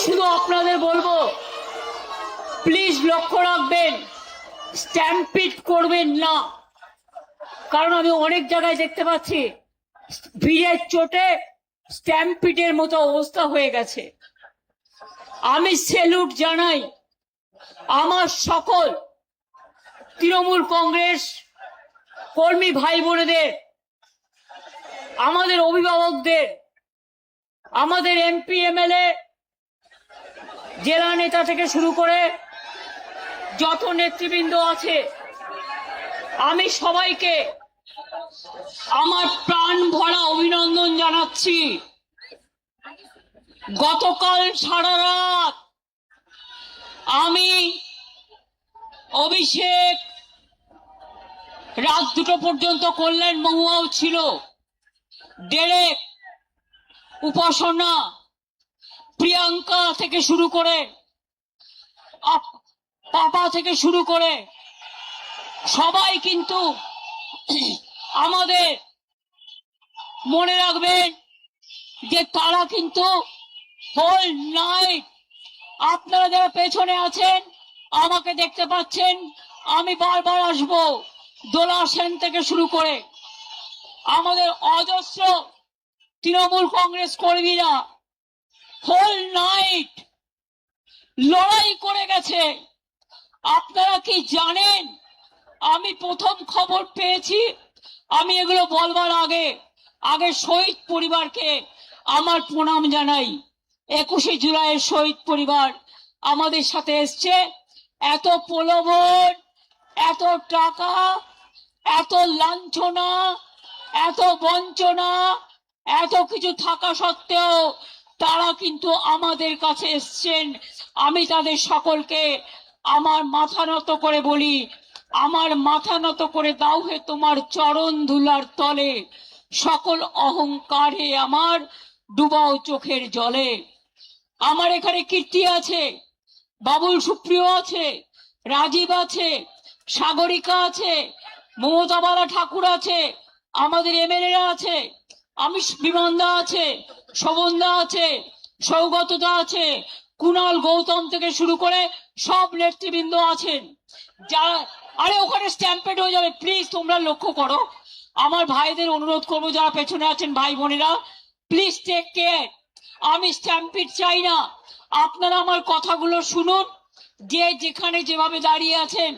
শুধু আপনাদের বলবো, প্লিজ লক্ষ্য রাখবেন, স্ট্যাম্পিড করবেন না। কারণ আমি অনেক জায়গায় দেখতে পাচ্ছি ভিড়ের চোটে স্ট্যাম্পিডের মতো অবস্থা হয়ে গেছে। আমি স্যালুট জানাই আমার সকল তৃণমূল কংগ্রেস কর্মী ভাই বোনেদের, আমাদের অভিভাবকদের, আমাদের এমপি এমএলএ, জেলা নেতা থেকে শুরু করে যত নেতৃবৃন্দ আছে, আমি সবাইকে আমার প্রাণ ভরা অভিনন্দন জানাচ্ছি। গতকাল সারা রাত আমি, অভিষেক, রাত 2টো পর্যন্ত কল্যাণ মহুয়াও ছিল, ডেরেক, উপাসনা, প্রিয়াঙ্কা থেকে শুরু করে পাপা থেকে শুরু করে সবাই কিন্তু আমাদের, মনে রাখবেন যে তারা কিন্তু হোল নাইট, আপনারা যারা পেছনে আছেন আমাকে দেখতে পাচ্ছেন, আমি বারবার আসবো, দোলা সেন থেকে শুরু করে আমাদের অজস্র তৃণমূল কংগ্রেস কর্মীরা হোল নাইট লড়াই করে গেছে। আপনারা কি জানেন, আমি প্রথম খবর পেয়েছি, আমি এগুলো বলবার আগে শহীদ পরিবারকে আমার প্রণাম জানাই। 21শে জুলাইয়ের শহীদ পরিবার আমাদের সাথে এসছে। এত প্রলোভন, এত টাকা, এত লাঞ্ছনা, এত বঞ্চনা, এত কিছু থাকা সত্ত্বেও তারা কিন্তু আমাদের কাছে এসছেন। আমি তাদের সকলকে আমার মাথা নত করে বলি, আমার মাথা নত করে দাও হে তোমার চরণ ধুলার তলে, সকল অহংকারে আমার ডুবাও চোখের জলে। আমার এখানে কীর্তি আছে, বাবুল সুপ্রিয় আছে, রাজীব আছে, সাগরিকা আছে, মমতাবালা ঠাকুর আছে, আমাদের এমএলএরা আছে, আমি বিমানদা আছে, শোভনদা আছে, সৌগতদা আছে, কুণাল গৌতম থেকে শুরু করে সব নেতৃবৃন্দ আছেন। যারা, আরে ওখানে স্ট্যাম্পেড হয়ে যাবে, প্লিজ তোমরা লক্ষ্য করো। আমার ভাইদের অনুরোধ করবো, যারা পেছনে আছেন ভাই বোনেরা, প্লিজ টেক কেয়ার। আমি স্ট্যাম্পিড চাই না। আপনারা আমার কথাগুলো শুনুন, যে যেখানে যেভাবে দাঁড়িয়ে আছেন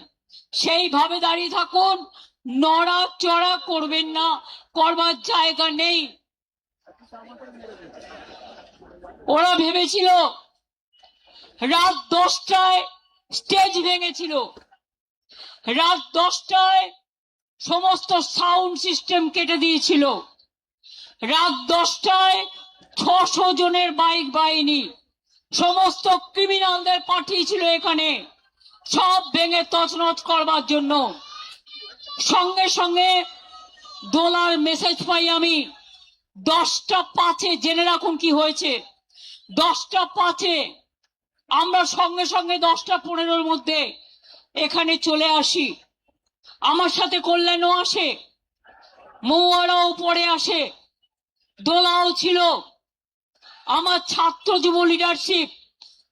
সেইভাবে দাঁড়িয়ে থাকুন, নড়াচড়া করবেন না, করবার জায়গা নেই। ওরা ভেবেছিল রাত 10টায় স্টেজ ভেঙেছিল, রাত 10টায় সমস্ত সাউন্ড সিস্টেম কেটে দিয়েছিল, রাত 10টায় 600 জনের বাইক বাহিনী সমস্ত ক্রিমিনালদের পাঠিয়েছিল এখানে, সব ভেঙে তছনছ করবার জন্য। সঙ্গে সঙ্গে দোলার মেসেজ পাই আমি 10টা 5-এ, জেনে রাখুন কি হয়েছে। 10টা 5-এ আমরা সঙ্গে সঙ্গে 10টা 15-র মধ্যে এখানে চলে আসি। আমার সাথে কল্যাণও আসে, মহুয়ারাও পরে আসে, দোলাও ছিল, আমার ছাত্র যুব লিডারশিপ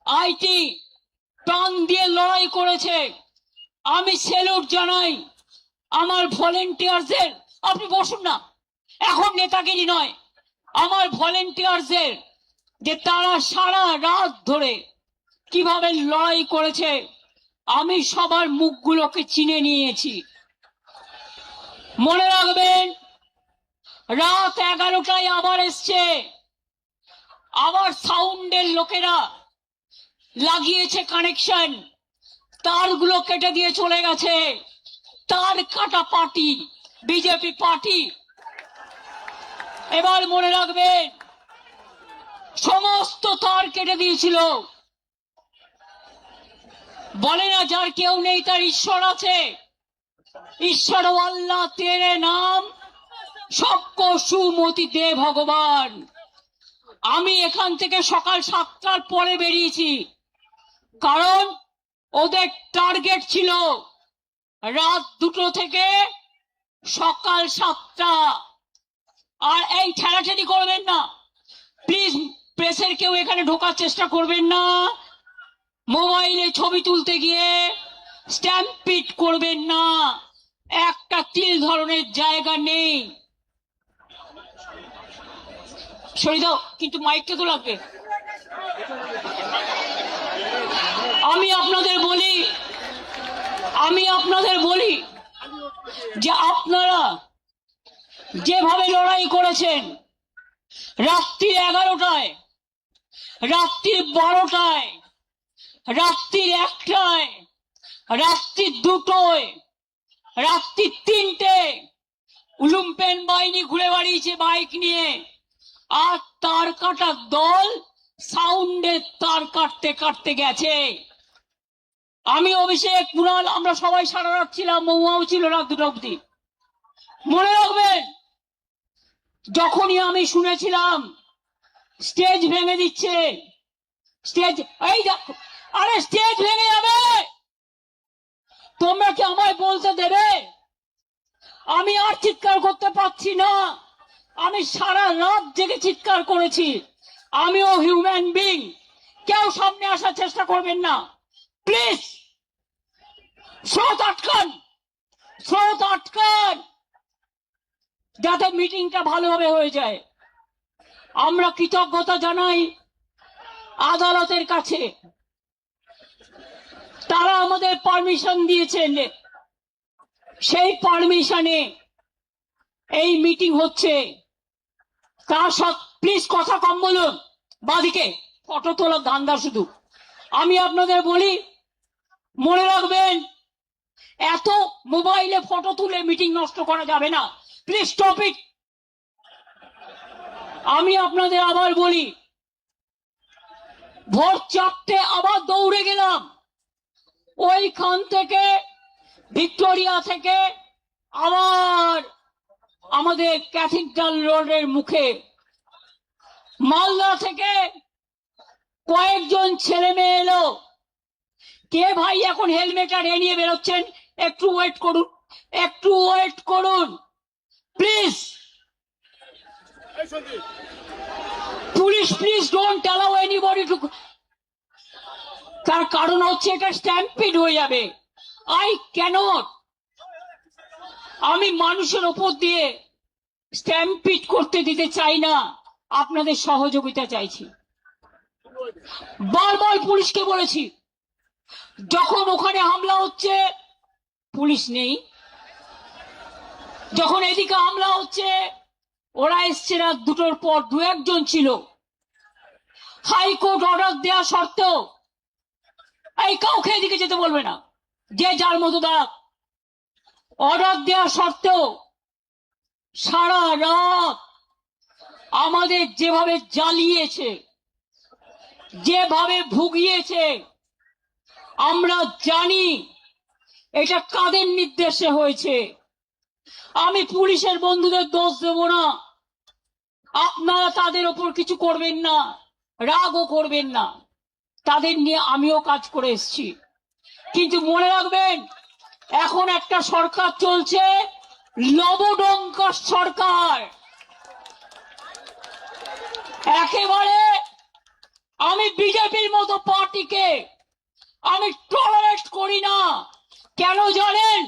আইটি প্রাণ দিয়ে লড়াই করেছে। আমি স্যালুট জানাই আমার ভলেন্টিয়ারদের। আপনি বসুন না, এখন নেতাগিরি নয়, আমার ভলেন্টিয়ারদের, যে তারা সারা রাত ধরে কিভাবে লড়াই করেছে। আমি সবার মুখগুলোকে চিনে নিয়েছি। মনে রাখবেন, রাত 11টায় আবার এসছে, আবার সাউন্ডের লোকেরা লাগিয়েছে কানেকশন, তারগুলো কেটে দিয়ে চলে গেছে। তার কাটা পার্টি বিজেপি পার্টি। এবার মনে রাখবেন, সমস্ত তার কেটে দিয়েছিল। বলে না যার কেউ নেই তার ঈশ্বর আছে। ঈশ্বর আল্লাহ তেরে নাম সবকো সুমতি দে ভগবান। আমি এখান থেকে সকাল 7টার পরে বেরিয়েছি, কারণ ওদের টার্গেট ছিল রাত 2টো থেকে সকাল 7টা। আর এই ঠেলাঠেলি করবেন না প্লিজ, প্রেসের কেউ এখানে ঢোকার চেষ্টা করবেন না। মোবাইলে ছবি তুলতে গিয়ে স্ট্যাম্পিট করবেন না, একটা তিল ধরনের জায়গা নেই। সরিয়ে দাও, কিন্তু মাইকটা তো লাগবে। আমি আপনাদের বলি যে আপনারা যেভাবে লড়াই করেছেন, রাত্রি 11টায়, রাত্রি 12টায়, রাত্রি 1টায়, রাত্রি 2টোয়, রাত্রি 3টে লুম্পেন বাহিনী ঘুরে বেড়িয়েছে বাইক নিয়ে, আর তার কাটার দল সাউন্ডের তার কাটতে কাটতে গেছে। আমি, অভিষেক, কুণাল, আমরা সবাই সারা রাত ছিলাম, মহুয়াও ছিল রাত 2টা অব্দি। মনে রাখবেন, যখনই আমি শুনেছিলাম স্টেজ ভেঙে দিচ্ছে, আরে স্টেজ ভেঙে যাবে, তোমরা কি আমায় বলতে দেবে? আমি আর চিৎকার করতে পারছি না। আমি সারা রাত জেগে চিৎকার করেছি। আমিও হিউম্যান বিং। কেউ সামনে আসার চেষ্টা করবেন না প্লিজ। স্রোত আটকান, যাতে মিটিংটা ভালোভাবে হয়ে যায়। আমরা কৃতজ্ঞতা জানাই আদালতের কাছে, তারা আমাদের পারমিশন দিয়েছেন, সেই পারমিশনে এই মিটিং হচ্ছে। তার প্লিজ কথা কম বলুন। বাদিকে ফটো তোলার ধান্দা শুধু। আমি আপনাদের বলি, মনে রাখবেন, এত মোবাইলে ফটো তুলে মিটিং নষ্ট করা যাবে না। Please stop it. আমি আপনাদের আবার বলি, ভোর 4টে আবার দৌড়ে গেলাম ওইখান থেকে, ভিক্টোরিয়া থেকে আবার আমাদের ক্যাথিড্রাল রোডের মুখে। মালদা থেকে কয়েকজন ছেলে মেয়ে এলো। কে ভাই এখন হেলমেট আর নিয়ে বেরোচ্ছেন? একটু ওয়েট করুন please. Police, please don't allow anybody to. তার কারণ হচ্ছে এটা স্ট্যাম্পিড হয়ে যাবে। I cannot. আমি মানুষের ওপর দিয়ে স্ট্যাম্পিড করতে দিতে চাই না, আপনাদের সহযোগিতা চাইছি। বারবার পুলিশকে বলেছি, যখন ওখানে হামলা হচ্ছে পুলিশ নেই, যখন এদিকে হামলা হচ্ছে ওরা এসছে রাত 2টোর পর, 2-1জন ছিল। হাইকোর্ট অর্ডার দেওয়া সত্ত্বেও এই কাউকে এদিকে যেতে বলবে না, যে যার মতো দাঁড়াক। অর্ডার দেওয়া সত্ত্বেও সারা রাত আমাদের যেভাবে জ্বালিয়েছে, যেভাবে ভুগিয়েছে, আমরা জানি এটা কাদের নির্দেশে হয়েছে। আমি পুলিশের বন্ধুদের দোষ দেব না, আপনারা তাদের ওপর কিছু করবেন না, রাগও করবেন না, তাদের নিয়ে আমিও কাজ করে এসেছি। কিন্তু মনে রাখবেন, এখন একটা সরকার চলছে, লবডঙ্কা সরকার। একেবারে আমি বিজেপির মতো পার্টিকে আমি টলারেট করি না। কেন জানেন?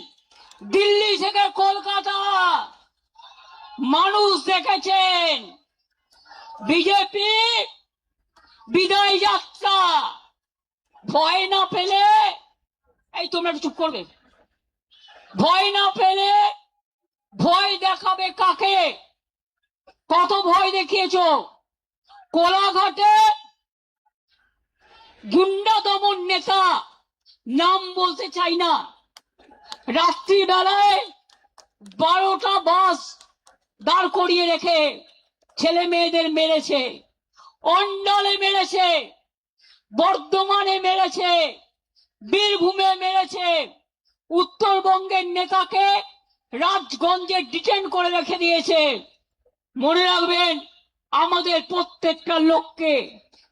দিল্লি থেকে কলকাতা মানুষ দেখেছেন বিজেপি বিদায় যাত্রা। ভয় না পেলে, এই তোমরা চুপ করবে, ভয় না পেলে ভয় দেখাবে কাকে? কত ভয় দেখিয়েছ? কোলাঘাটে গুন্ডা দমন নেতা, নাম বলতে চাই না, রাত্রিবেলায় 12টা বাস দাঁড় করিয়ে রেখে ছেলে মেয়েদের মেরেছে। অন্ডালে মেরেছে, বর্ধমানে মেরেছে, বীরভূমে মেরেছে। উত্তরবঙ্গের নেতাকে রাজগঞ্জে ডিটেন করে রেখে দিয়েছে। মনে রাখবেন, আমাদের প্রত্যেকটা লোককে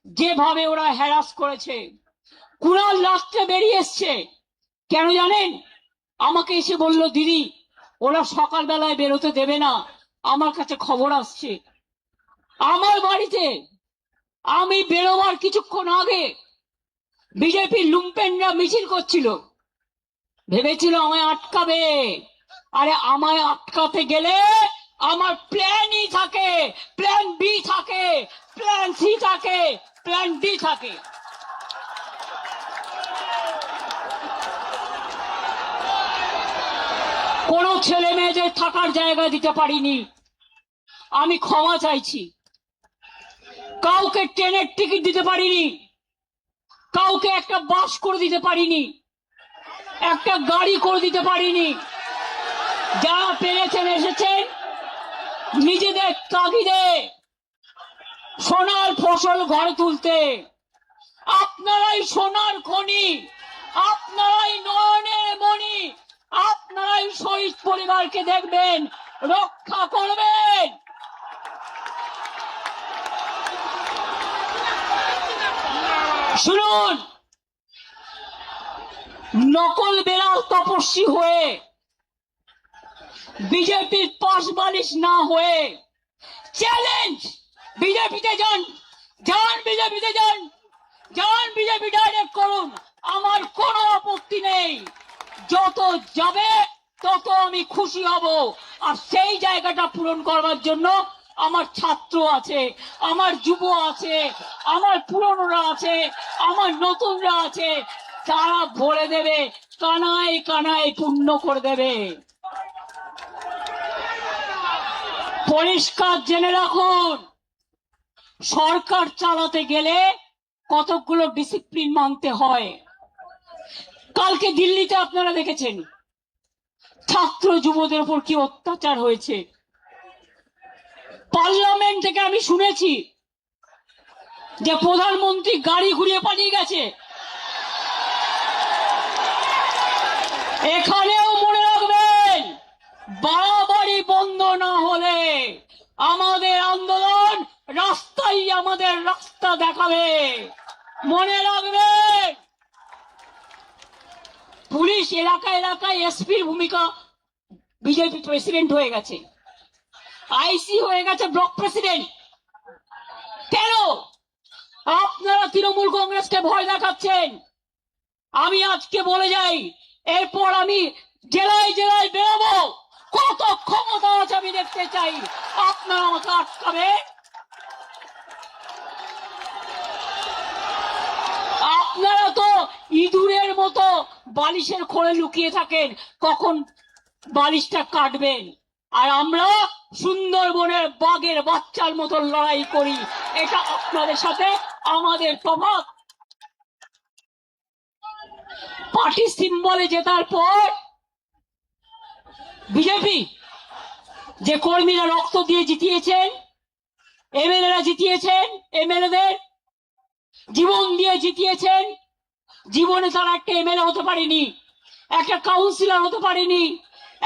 যেভাবে ওরা হ্যারাস করেছে। কুণাল রাস্তায় বেরিয়ে এসছে, কেন জানেন? আমাকে এসে বলল, দিদি ওরা সকালবেলায় বেরোতে দেবে না, আমার কাছে খবর আসছে। আমার বাড়িতে আমি বেরোবার কিছুক্ষণ আগে বিজেপির লুম্পেনরা মিছিল করছিল, ভেবেছিল আমায় আটকাবে। আরে আমায় আটকাতে গেলে আমার প্ল্যানই থাকে, প্ল্যান বি থাকে, প্ল্যান সি থাকে, প্ল্যান ডি থাকে। কোনো ছেলে মেয়েদের থাকার জায়গা দিতে পারিনি, আমি ক্ষমা চাইছি। কাউকে ট্রেনের টিকিট দিতে পারিনি, কাউকে একটা বাস করে দিতে পারিনি, একটা গাড়ি করে দিতে পারিনি। যারা পেরেছেন এসেছেন নিজেদের তাগিদে সোনার ফসল ঘরে তুলতে। আপনারাই সোনার খনি, আপনারাই নয়নের মণি, আপনারাই শহীদ পরিবারকে দেখবেন, রক্ষা করবেন। শুনুন, নকল বেড়াল তপস্বী হয়ে বিজেপির পাশ বালিশ না হয়ে চ্যালেঞ্জ, বিজেপিতে যান, যান বিজেপিতে যান, যান বিজেপি ডাইরেক্ট করুন, আমার কোনো আপত্তি নেই। যত যাবে তত আমি খুশি হব। আর সেই জায়গাটা পূরণ করবার জন্য আমার ছাত্র আছে, আমার যুব আছে, আমার পুরনোরা আছে, আমার নতুনরা আছে, তারা ভরে দেবে, কানায় কানায় পূর্ণ করে দেবে। পরিষ্কার জেনে রাখুন, সরকার চালাতে গেলে কতগুলো ডিসিপ্লিন মানতে হয়। কালকে দিল্লিতে আপনারা দেখেছেন ছাত্র যুবদের উপর কি অত্যাচার হয়েছে। পার্লামেন্ট থেকে আমি শুনেছি যে প্রধানমন্ত্রী গাড়ি ঘুরিয়ে পালিয়ে গেছে। এখানেও মনে রাখবেন, বাড়াবাড়ি বন্ধ না হলে আমাদের আন্দোলন রাস্তায় আমাদের রাস্তা দেখাবে। মনে রাখবেন, পুলিশ এলাকা এলাকায় এসপির ভূমিকা, বিজেপি প্রেসিডেন্ট হয়ে গেছে, আইসি হয়ে গেছে ব্লক প্রেসিডেন্ট। কেন আপনারা তৃণমূল কংগ্রেসকে ভয় দেখাচ্ছেন? আমি আজকে বলে যাই, এরপর আমি জেলায় জেলায় বেরোবো, কত ক্ষমতা আছে আমি দেখতে চাই। আপনারা আমাকে আটকাবেন? আপনারা তো ইঁদুরের মতো বালিশের খোলে লুকিয়ে থাকেন, কখন বালিশটা কাটবেন। আর আমরা সুন্দরবনের বাঘের বাচ্চার মতো লড়াই করি। এটা আপনাদের সাথে আমাদের তফাৎ। পার্টি সিম্বলে জেতার পর বিজেপি যে কর্মীরা রক্ত দিয়ে জিতিয়েছেন, এমএলএরা জিতিয়েছেন, এমএলএদের জীবন দিয়ে জিতিয়েছেন, জীবনে তারা একটা এমএলএ হতে পারেনি, একটা কাউন্সিলর হতে পারেনি,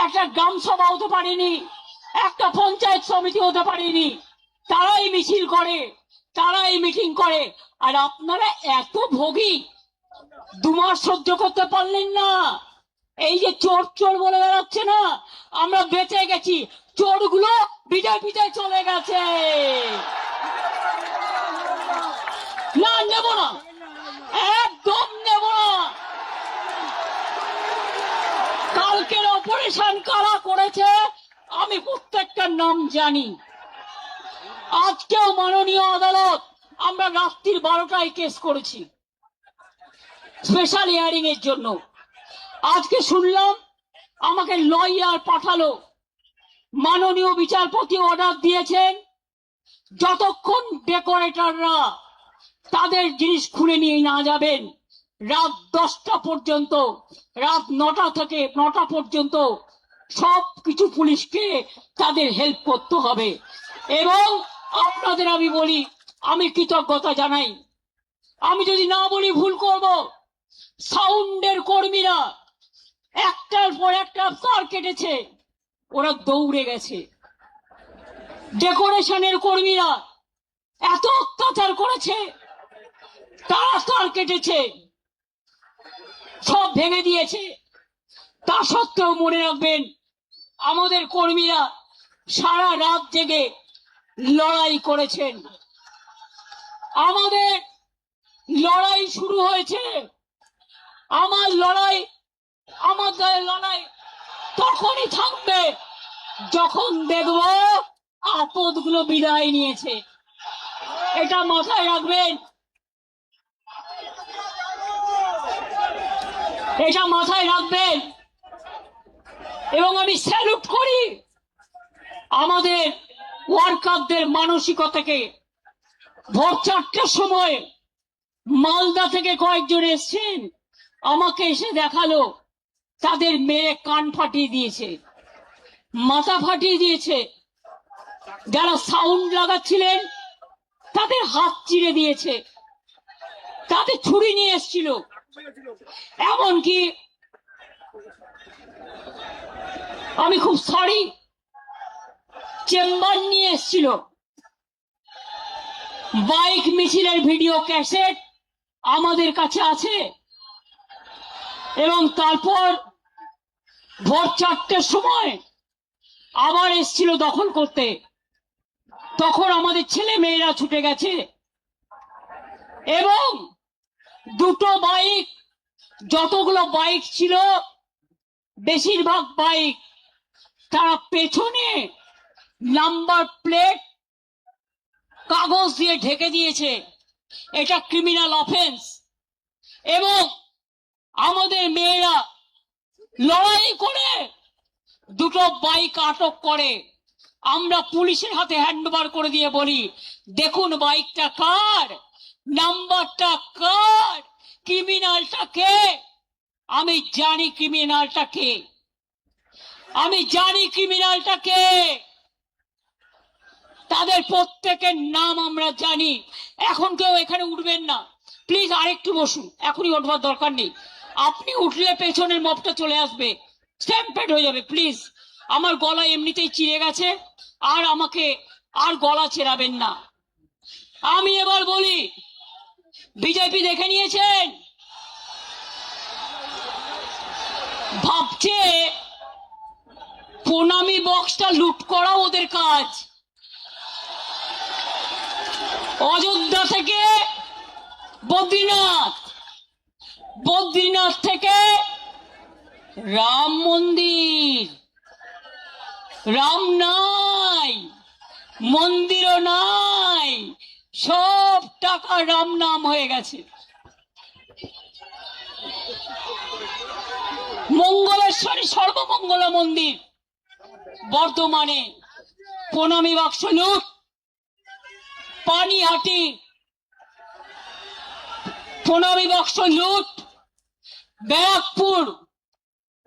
একটা গ্রাম সভা হতে পারেনি, একটা পঞ্চায়েত সমিতি হতে পারেনি। তারাই মিছিল করে, তারাই মিটিং করে। আর আপনারা এত ভোগী, 2 মাস সহ্য করতে পারলেন না। এই যে চোর চোর বলে বেড়াচ্ছে না, আমরা বেঁচে গেছি, চোরগুলো বিজেপিতে চলে গেছে। না, নেব না, একদম নেব না। কালকের অপারেশন কারা করেছে আমি প্রত্যেকটার নাম জানি। আজকেও মাননীয় আদালত, আমরা রাত্রির 12টায় কেস করেছি স্পেশাল হিয়ারিং এর জন্য। আজকে শুনলাম আমাকে লয়ার পাঠালো, মাননীয় বিচারপতি অর্ডার দিয়েছেন যতক্ষণ ডেকোরেটররা তাদের জিনিস খুলে নিয়ে না যাবেন, রাত 10টা পর্যন্ত, রাত 9টা থেকে 9টা পর্যন্ত সব কিছু পুলিশকে তাদের হেল্প করতে হবে। এবং আপনাদের আমি বলি, আমি কৃতজ্ঞতা জানাই, আমি যদি না বলি ভুল করব। সাউন্ডের কর্মীরা একটার পর একটা তার কেটেছে, ওরা দৌড়ে গেছে। ডেকোরেশনের কর্মীরা এত অত্যাচার করেছে, তারা তার কেটেছে, সব ভেঙে দিয়েছে। তা সত্ত্বেও মনে রাখবেন, আমাদের কর্মীরা সারা রাত জেগে লড়াই করেছেন। আমাদের লড়াই শুরু হয়েছে। আমার লড়াই, আমাদের লড়াই তখনই থাকবে যখন দেখব আপদগুলো বিদায় নিয়েছে। এটা মাথায় রাখবেন, এটা মাথায় রাখবেন। এবং আমি স্যালুট করি আমাদের ওয়ার্কারদের মানসিকতাকে। ভোর 4টার সময় মালদা থেকে কয়েকজন এসছেন, আমাকে এসে দেখালো তাদের মেয়ে কান ফাটিয়ে দিয়েছে, মাথা ফাটিয়ে দিয়েছে। যারা সাউন্ড লাগাচ্ছিলেন তাদের হাত চিরে দিয়েছে, তাদের ছুরি নিয়ে এসছিল, এমনকি আমি খুব সরি চেম্বার নিয়ে এসছিল। বাইক মিছিলের ভিডিও ক্যাসেট আমাদের কাছে আছে। এবং তারপর ভোর 4টার সময় আবার এসছিল দখল করতে। তখন আমাদের ছেলে মেয়েরা ছুটে গেছে এবং দুটো বাইক, যতগুলো বাইক ছিল বেশিরভাগ বাইক তারা পেছনে নাম্বার প্লেট কাগজ দিয়ে ঢেকে দিয়েছে। এটা ক্রিমিনাল অফেন্স। এবং আমাদের মেয়েরা লড়াই করে দুটো বাইক আটক করে। আমরা পুলিশের হাতে হ্যান্ডওভার করে দিয়ে বলি, দেখুন বাইকটা কার, নাম্বারটা কার, ক্রিমিনালটা কে। আমি জানি ক্রিমিনালটা কে, আমি জানি ক্রিমিনালটা কে। তাদের প্রত্যেকের নাম আমরা জানি। এখন কেউ এখানে উঠবেন না প্লিজ, আরেকটু বসুন, এখনই উঠবার দরকার নেই। আপনি উঠলে পেছনের মপটা চলে আসবে, স্ট্যাম্পেড হয়ে যাবে। প্লিজ, আমার গলা এমনিতেই চিড়ে গেছে, আর আমাকে আর গলা ছেড়াবেন না। আমি এবার বলি, বিজেপি দেখে নিয়েছেন, ভাবছে প্রণামী বক্সটা লুট করা ওদের কাজ। অযোধ্যা থেকে বদ্রীনাথ, বদ্রীনাথ থেকে রাম মন্দির, রাম নাই, মন্দিরও নাই, সব টাকা রাম নাম হয়ে গেছে। মঙ্গলেশ্বরী সর্বমঙ্গলা মন্দির বর্ধমানে প্রণামী বাক্স লুট, পানিহাটি প্রণামী বাক্স লুট, ব্যারাকপুর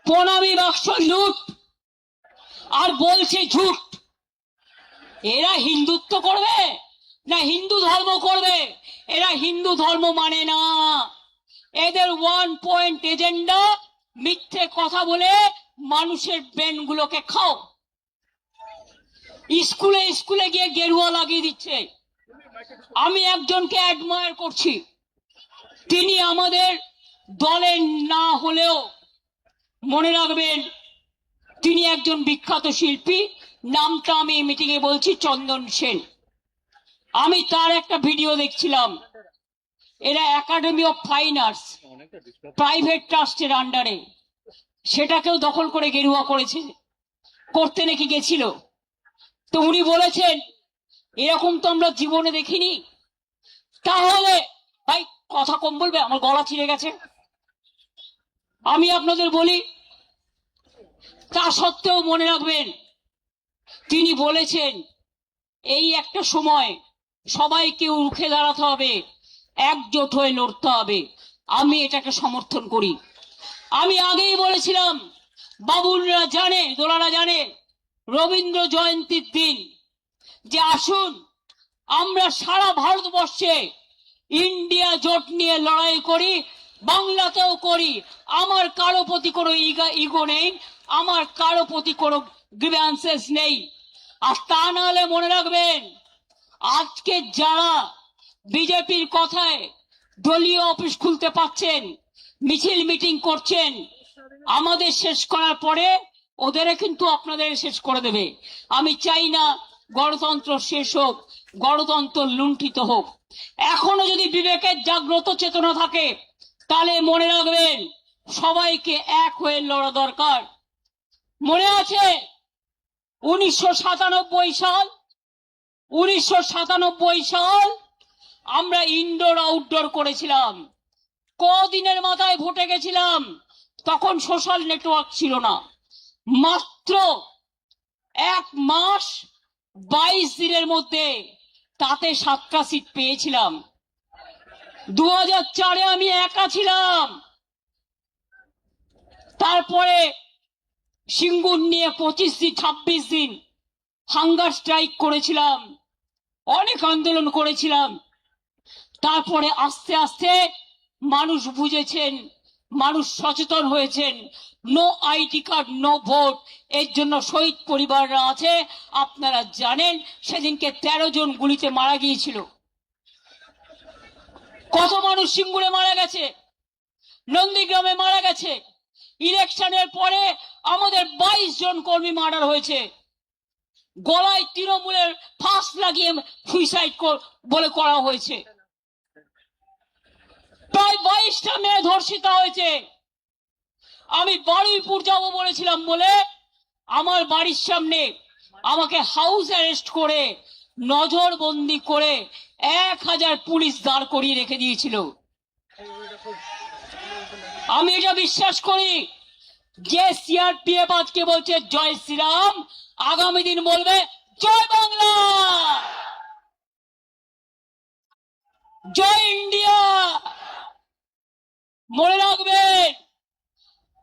প্রণামী বাক্স লুট, আর বলছে ঝুট। এরা হিন্দুত্ব করবে না হিন্দু ধর্ম করবে? এরা হিন্দু ধর্ম মানে না। এদের 1 পয়েন্ট এজেন্ডা, মিথ্যে কথা বলে মানুষের ব্রেন গুলোকে খাও। স্কুলে স্কুলে গিয়ে গেরুয়া লাগিয়ে দিচ্ছে। আমি একজনকে অ্যাডমায়ার করছি, তিনি আমাদের দলের না হলেও মনে রাখবেন তিনি একজন বিখ্যাত শিল্পী। নামটা আমি মিটিং এ বলছি, চন্দন সেন। আমি তার একটা ভিডিও দেখছিলাম। এরা academy of fine arts private ট্রাস্টের আন্ডারে, সেটাকেও দখল করে গেরুয়া করেছে, করতে নাকি গেছিল। তো উনি বলেছেন এরকম তো আমরা জীবনে দেখিনি। তাহলে ভাই কথা কম বলবে, আমার গলা ছিঁড়ে গেছে। আমি আপনাদের বলি, তা সত্ত্বেও মনে রাখবেন তিনি বলেছেন এই একটা সময় সবাইকে রুখে দাঁড়াতে হবে, একজোট হয়ে লড়তে হবে। আমি এটাকে সমর্থন করি। আমি আগেই বলেছিলাম, বাবুলরা জানে, দোলারা জানে, রবীন্দ্র জয়ন্তীর দিন যে আসুন আমরা সারা ভারতবর্ষে ইন্ডিয়া জোট নিয়ে লড়াই করি, বাংলাতেও করি। আমার কারো প্রতি কোনো ইগো নেই, আমার কারো প্রতি কোনো গ্রিভ্যান্সেস নেই। আর তা নাহলে মনে রাখবেন, আজকে যারা বিজেপির কথায় দলীয় অফিস খুলতে পারছেন, মিছিল মিটিং করছেন, আমাদের শেষ করার পরে ওদের কিন্তু আপনাদের শেষ করে দেবে। আমি চাই না গণতন্ত্র শেষ হোক, গণতন্ত্র লুণ্ঠিত হোক। এখনো যদি বিবেকের জাগ্রত চেতনা থাকে তাহলে মনে রাখবেন সবাইকে এক হয়ে লড়া দরকার। মনে আছে 1997 সাল আমরা ইনডোর আউটডোর করেছিলাম। কদিনের মাথায় ভোটে গেছিলাম, তখন সোশ্যাল নেটওয়ার্ক ছিল না। মাত্র 1 মাস 22 দিনের মধ্যে তাতে 7টা সিট পেয়েছিলাম। 2004-এ আমি একা ছিলাম। তারপরে সিঙ্গুর নিয়ে 26 দিন হাঙ্গার স্ট্রাইক করেছিলাম, অনেক আন্দোলন করেছিলাম। তারপরে আস্তে আস্তে মানুষ বুঝেছেন, মানুষ সচেতন হয়েছেন। No ID card no vote, এর জন্য শহীদ পরিবাররা আছে। আপনারা জানেন সেদিনকে 13 জন গুলিতে মারা গিয়েছিল। কত মানুষ সিঙ্গুরে মারা গেছে, নন্দীগ্রামে মারা গেছে। ইলেকশনের পরে আমাদের 22 জন কর্মী মার্ডার হয়েছে। গলায় তৃণমূলের ফাঁস লাগিয়ে সুইসাইড বলে করা হয়েছে। প্রায় 22টা মেয়ে ধর্ষিতা হয়েছে। আমি বারুইপুর যাব বলেছিলাম বলে আমার বাড়ির সামনে আমাকে হাউস অ্যারেস্ট করে নজরবন্দি করে 1000 পুলিশ দাঁড় করিয়ে রেখে দিয়েছিল। আমি এটা বিশ্বাস করি যে সিআরপিএফ আজকে বলছে জয় শ্রীরাম, আগামী দিন বলবে জয় বাংলা, জয় ইন্ডিয়া। মনে রাখবেন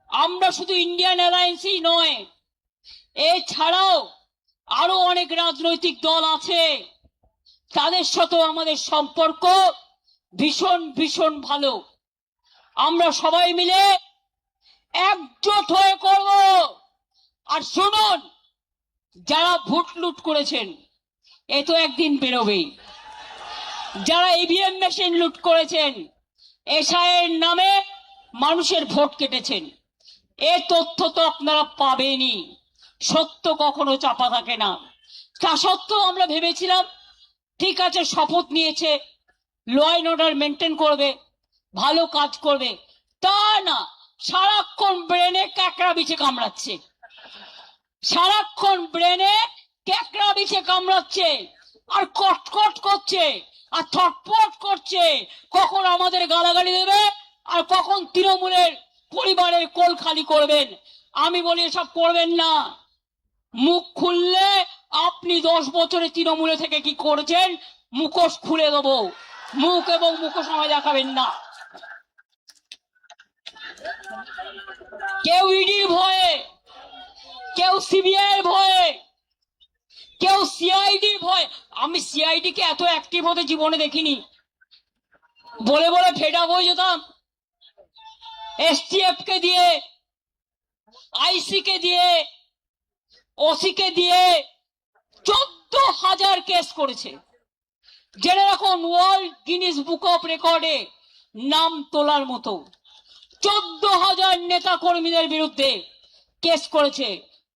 আমরা শুধু ইন্ডিয়ান অ্যালায়েন্সই নয়, এছাড়াও আরো অনেক রাজনৈতিক দল আছে, তাদের সাথেও আমাদের সম্পর্ক ভীষণ ভীষণ ভালো। আমরা সবাই মিলে একজোট হয়ে করব। আর শুনুন, যারা ভোট লুট করেছেন এ তো একদিন বেরোবেই। যারা ইভিএম মেশিন লুট করেছেন, এসআইয়ের নামে মানুষের ভোট কেটেছেন, এ তথ্য তো আপনারা পাবেনই। সত্য কখনো চাপা থাকে না। তা সত্ত্বেও আমরা ভেবেছিলাম ঠিক আছে, শপথ নিয়েছে, ল অ্যান্ড অর্ডার মেনটেন করবে, ভালো কাজ করবে। তা না, সারাক্ষণ ব্রেনে ক্যাকড়া বিছে কামড়াচ্ছে, সারাক্ষণ ব্রেনে ক্যাকড়া বিছে কামড়াচ্ছে, আর কটকট করছে, আর ছটফট করছে। কখন আমাদের গালাগালি দেবে, আর কখন তৃণমূলের পরিবারের কোল খালি করবেন। আমি বলি এসব করবেন না। মুখ খুললে আপনি 10 বছরে তৃণমূলে থেকে কি করেছেন মুখোশ খুলে দেবো। মুখ এবং মুখোশ আমায় দেখাবেন না। কেউ ইডির ভয়ে, কেউ সিবিআই এর ভয়ে, কেউ সিআইডির ভয়। আমি সিআইডি কে এত অ্যাক্টিভ হতে জীবনে দেখিনি। বলে বলে ফেড আপ হয়ে যেতাম। এসটিএফ কে দিয়ে, আইসি কে দিয়ে, ওসি কে দিয়ে 14,000 কেস করেছে। জেনে রাখুন, ওয়ার্ল্ড গিনিস বুক অফ রেকর্ডে নাম তোলার মতো 14,000 নেতা কর্মীদের বিরুদ্ধে কেস করেছে।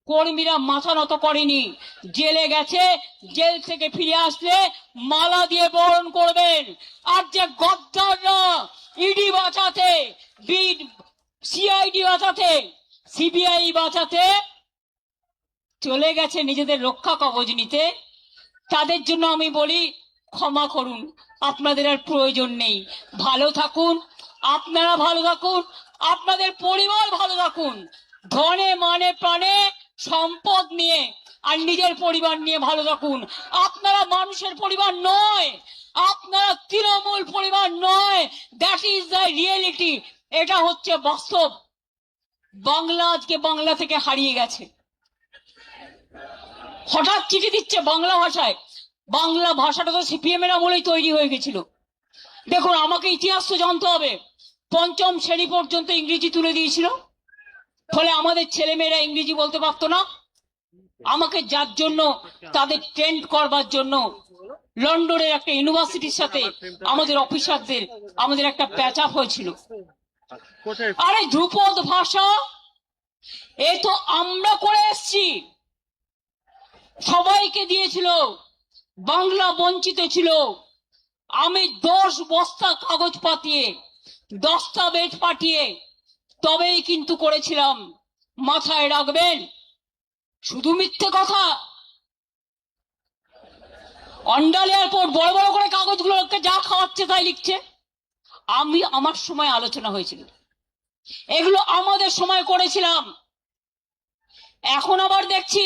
কর্মীরা মাথা নত করেনি, জেলে গেছে। জেল থেকে ফিরে আসলে মালা দিয়ে বরণ করবেন। আর যে গদ্দাররা ইডি বাঁচাতে, সিআইডি বাঁচাতে, সিবিআই বাঁচাতে চলে গেছে নিজেদের রক্ষা কবচ নিতে, তাদের জন্য আমি বলি ক্ষমা করুন, আপনাদের আর প্রয়োজন নেই। ভালো থাকুন, আপনারা ভালো থাকুন, আপনাদের পরিবার ভালো থাকুন। ধনে মানে প্রাণে সম্পদ নিয়ে আর নিজের পরিবার নিয়ে ভালো থাকুন। আপনারা মানুষের পরিবার নয়, আপনারা তৃণমূল পরিবার নয়। That is the reality. এটা হচ্ছে বাস্তব। বাংলা আজকে বাংলা থেকে হারিয়ে গেছে। হঠাৎ চিঠি দিচ্ছে বাংলা ভাষায়। বাংলা ভাষাটা তো সিপিএম এর আমলেই তৈরি হয়ে গেছিল। দেখুন, আমাকে ইতিহাস তো জানতে হবে। 5ম শ্রেণী পর্যন্ত ইংরেজি তুলে দিয়েছিল, ফলে আমাদের ছেলেমেয়েরা ইংরেজি বলতে পারতো না। আমাকে যার জন্য তাদের ট্রেন্ড করবার জন্য লন্ডনের একটা ইউনিভার্সিটির সাথে আমাদের অফিসারদের আমাদের একটা প্যাচ আপ হয়েছিল। আরে ধ্রুপদ ভাষা এ তো আমরা করে এসছি, সবাইকে দিয়েছিল। বাংলা বঞ্চিত ছিল, আমি 10 বস্তা কাগজ পাঠিয়ে দস্তাবেজ পাঠিয়ে তবেই কিন্তু করেছিলাম। মাথায় রাখবেন, শুধু মিথ্যে কথা। অন্ডাল এয়ারপোর্ট বড় বড় করে কাগজগুলোকে যা খাওয়াচ্ছে তাই লিখছে। আমার সময় আলোচনা হয়েছিল, এগুলো আমাদের সময় করেছিলাম। এখন আবার দেখছি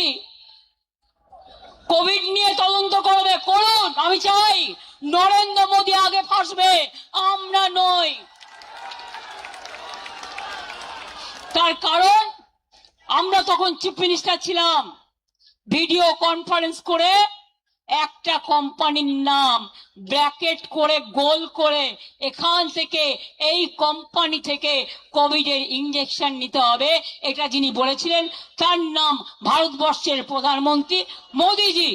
কোভিড নিয়ে তদন্ত করবে, করুন। আমি চাই নরেন্দ্র মোদী আগে ফাঁসবে, আমরা নই। তার কারণ আমরা তখন চিফ মিনিস্টার ছিলাম, ভিডিও কনফারেন্স করে একটা কোম্পানির নাম ব্র্যাকেট করে গোল করে এখান থেকে এই কোম্পানি থেকে কোভিডের ইনজেকশন নিতে হবে, এটা যিনি বলেছিলেন তার নাম ভারতবর্ষের প্রধানমন্ত্রী মোদীজি।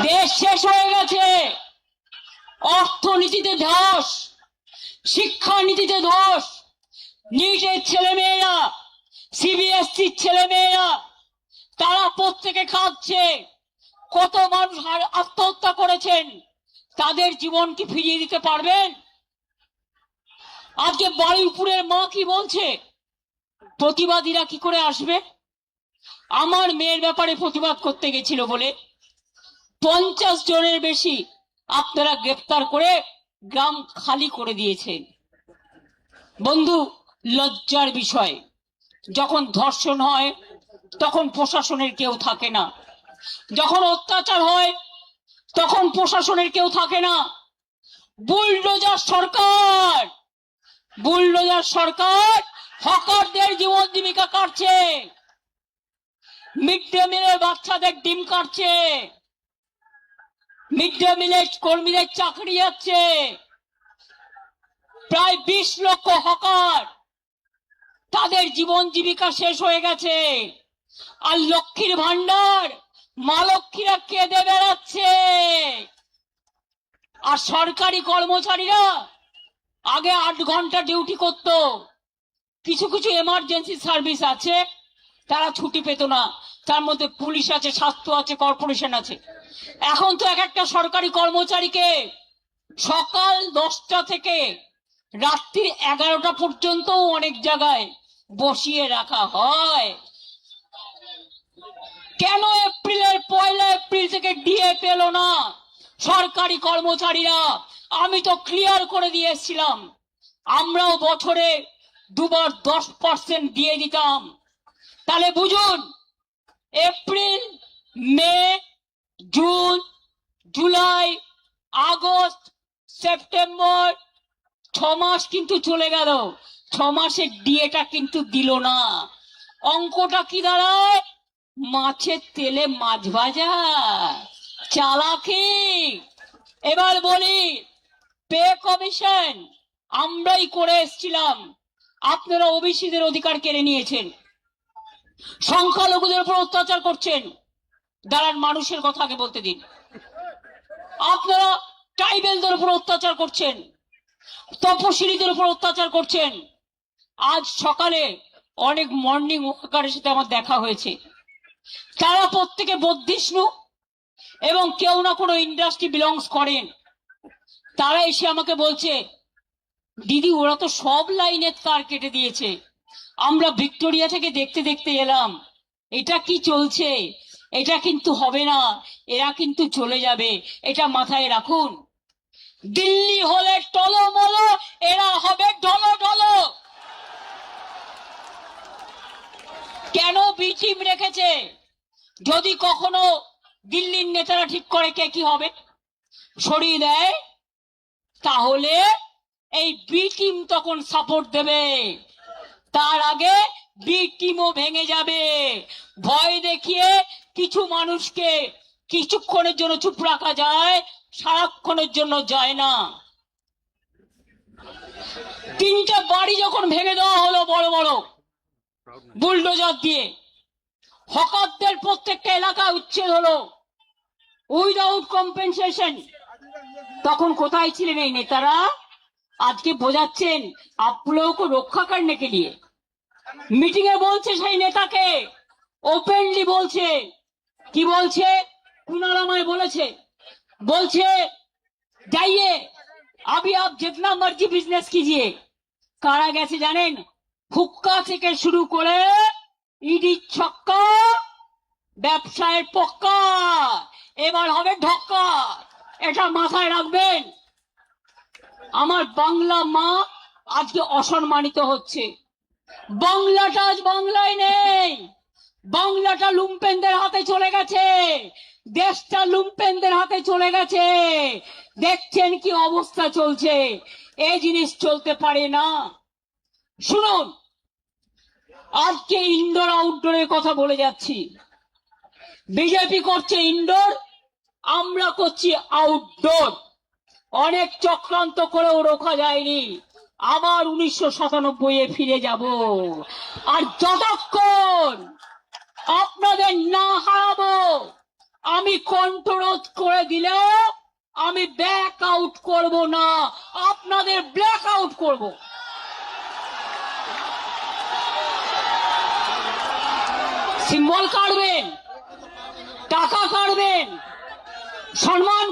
দেশ শেষ হয়ে গেছে, অর্থনীতিতে ধস, শিক্ষানীতিতে ধস। নিটের ছেলে মেয়েরা, সিবিএসসির ছেলে মেয়েরা, তারা প্রত্যেকে কাঁদছে। কত মানুষ আত্মহত্যা করেছেন, তাদের জীবন কি ফিরিয়ে দিতে পারবেন? আজকে বারুইপুরের মা কি বলছে, প্রতিবাদীরা কি করে আসবে? আমার মেয়ের ব্যাপারে প্রতিবাদ করতে গেছিল বলে 50 জনের বেশি আপনারা গ্রেফতার করে গ্রাম খালি করে দিয়েছেন। বন্ধু, লজ্জার বিষয়। যখন ধর্ষণ হয় তখন প্রশাসনের কেউ থাকে না, যখন অত্যাচার হয় তখন প্রশাসনের কেউ থাকে না। বুলডোজার সরকার, বুলডোজার সরকার হকারদের জীবন জীবিকা কাটছে, মিড ডে মিলের বাচ্চাদের ডিম কাটছে, মিড ডে মিলের কর্মীদের চাকরি যাচ্ছে। প্রায় 20 লক্ষ হকার, তাদের জীবন জীবিকা শেষ হয়ে গেছে। আর লক্ষ্মীর ভান্ডার মা লক্ষ্মীরা কেঁদে বেড়াচ্ছে। আর সরকারি কর্মচারীরা আগে 8 ঘন্টা ডিউটি করত, কিছু কিছু এমার্জেন্সি সার্ভিস আছে তারা ছুটি পেত না, তার মধ্যে পুলিশ আছে, স্বাস্থ্য আছে, কর্পোরেশন আছে। এখন তো এক একটা সরকারি কর্মচারীকে সকাল 10টা থেকে রাত্রি 11টা পর্যন্ত অনেক জায়গায় বসিয়ে রাখা হয়। কেন এপ্রিলের 1 এপ্রিল থেকে ডিএ পেল না সরকারি কর্মচারীরা? আমি তো ক্লিয়ার করে দিয়েছিলাম, আমরাও বছরে 2 বার 10% দিয়ে দিতাম। তাহলে বুঝুন, এপ্রিল, মে, জুন, জুলাই, আগস্ট, সেপ্টেম্বর, 6 মাস কিন্তু চলে গেল, 6 মাসের ডিএটা কিন্তু দিল না। অঙ্কটা কি দাঁড়ায়? মাছের তেলে মাছ ভাজা, চালাকি। এবার বলি, পে কমিশন আমরাই করে এসেছিলাম, আপনারা ওবিসিদের অধিকার কেড়ে নিয়েছেন, সংখ্যালঘুদের উপর অত্যাচার করছেন। দাঁড়ান, মানুষের কথা আগে বলতে দিন। আপনারা ট্রাইবেলদের উপর অত্যাচার করছেন, তপশিলীদের উপর অত্যাচার করছেন। আজ সকালে অনেক মর্নিং ওয়াকারের সাথে আমার দেখা হয়েছে, তারা প্রত্যেকে বৌদ্ধিষ্ণু এবং কেউ না কোনো ইন্ডাস্ট্রি বিলংস করেন। তারা এসে আমাকে বলছে, দিদি ওরা তো সব লাইনের তার কেটে দিয়েছে, আমরা ভিক্টোরিয়া থেকে দেখতে দেখতে এলাম, এটা কি চলছে? এটা কিন্তু হবে না, এরা কিন্তু চলে যাবে, এটা মাথায় রাখুন। দিল্লি হলে টলমলো, এরা হবে ডলো। কেন বি টিম রেখেছে? যদি কখনো দিল্লির নেতারা ঠিক করে কে কি হবে, সরিয়ে দেয়, তাহলে এই বি টিম তখন সাপোর্ট দেবে। তার আগে বি টিমও ভেঙে যাবে। ভয় দেখিয়ে কিছু মানুষকে কিছুক্ষণের জন্য চুপ রাখা যায়, সারাক্ষণের জন্য যায় না। 3টা বাড়ি যখন ভেঙে দেওয়া হলো বড় বড় বুলডোজার দিয়ে, হকারদের প্রত্যেকটা এলাকা উচ্ছেদ হলো উইদাউট কম্পেনসেশন, তখন কোথায় ছিলেন এই নেতারা? আজকে বোঝাচ্ছেন আপ লোগों को রক্ষা करने के लिए। মিটিং এ বলছে সেই নেতাকে, ওপেনলি বলছে, কি বলছে, কুণাল আমায় বলছে जाइए अभी आप जितना मर्जी बिजनेस कीजिए। কারা গেছে জানেন? হুক্কা থেকে শুরু করে ইডি ছক্কা, ব্যবসায়ের পক্কা, এবার হবে ঢক্কা। এটা মাথায় রাখবেন। আমার বাংলা মা আজকে অসম্মানিত হচ্ছে। বাংলাটা আজ বাংলায় নেই, বাংলাটা লুম্পেনদের হাতে চলে গেছে, দেশটা লুম্পেনদের হাতে চলে গেছে। দেখছেন কি অবস্থা চলছে। এই জিনিস চলতে পারে না। শুনুন, আজকে ইনডোর আউটডোরের কথা বলে যাচ্ছি। বিজেপি করছে ইনডোর, আমরা করছি আউটডোর। অনেক চক্রান্ত করেও রোখা যায়নি। আবার 1997 ফিরে যাব। আর যতক্ষণ আপনাদের না হারাবো, আমি কণ্ঠরোধ করে দিলেও আমি ব্যাক আউট করব না, আপনাদের ব্ল্যাক আউট করব। সিম্বল কাটবেন, টাকা কাটবেন, সম্মান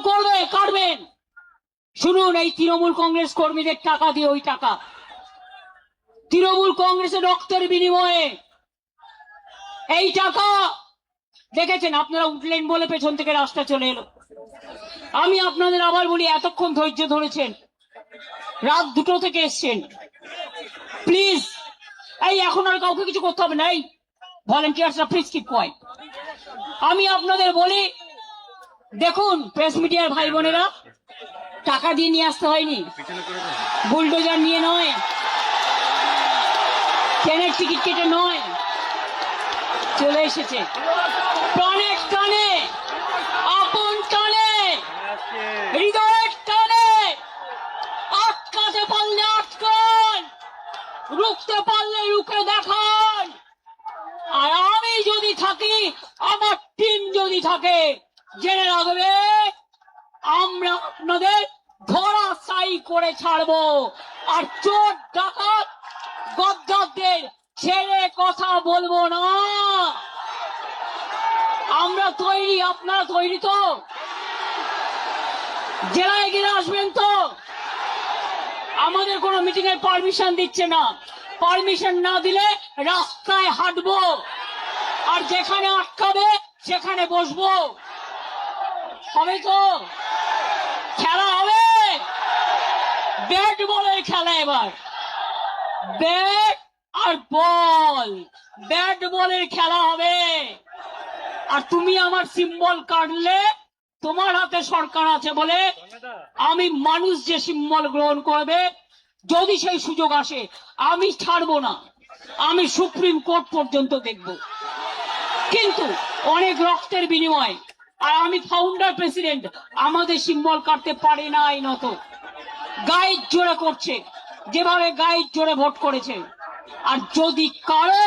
কাটবেন। শুনুন, এই তৃণমূল কংগ্রেস কর্মীদের টাকা দিয়ে, ওই টাকা তৃণমূল কংগ্রেসের রক্তের বিনিময়ে এই টাকা দেখেছেন। আপনারা উঠলেন বলে পেছন থেকে রাস্তা চলে এলো। আমি আপনাদের আবার বলি, এতক্ষণ ধৈর্য ধরেছেন, রাত 2টো থেকে এসছেন, প্লিজ এই এখন আর কাউকে কিছু করতে হবে না। এই ভলেন্টিয়ার্সরা প্লিজ কিপ কোয়াইট। আমি আপনাদের বলি, দেখুন প্রেস মিডিয়ার ভাই বোনেরা, টাকা দিয়ে নিয়ে আসতে হয়নি, বুলডোজার নিয়ে নয়, ট্রেনের টিকিট কেটে নয়, চলে এসেছে প্রাণের টানে, আপন টানে, হৃদয়ের টানে। আটকাতে পারলে আটকান, রুখতে পারলে রুখে দেখান। আর আমি যদি থাকি, আমার টিম যদি থাকে, জেনে রাখবে আমরা আপনাদের ধরাশায়ী করে ছাড়বো। আর চোর ডাকাত গদ্দারদের ছেড়ে কথা বলবো না। আমরা তৈরি, আপনারা তৈরি তো? জেলায় গিয়ে আসবেন তো? আমাদের কোনো মিটিং এর পারমিশন দিচ্ছে না। পারমিশন না দিলে রাস্তায় হাঁটবো, আর যেখানে আটকাবে সেখানে বসবো। হবে তো? খেলা হবে, ব্যাট বলের খেলা। এবার ব্যাট আর বল, ব্যাট বলের খেলা হবে। আর তুমি আমার সিম্বল কাটলে, তোমার হাতে সরকার আছে বলে আমি মানুষ যে সিম্বল গ্রহণ করবে, যদি সেই সুযোগ আসে, আমি ছাড়বো না। আমি সুপ্রিম কোর্ট পর্যন্ত দেখব। কিন্তু অনেক রক্তের বিনিময়, আর আমি ফাউন্ডার প্রেসিডেন্ট, আমাদের সিম্বল কাটতে পারে না। এই নত গাইড জোরে করছে, যেভাবে গাইড জোরে ভোট করেছে। আর যদি কারো,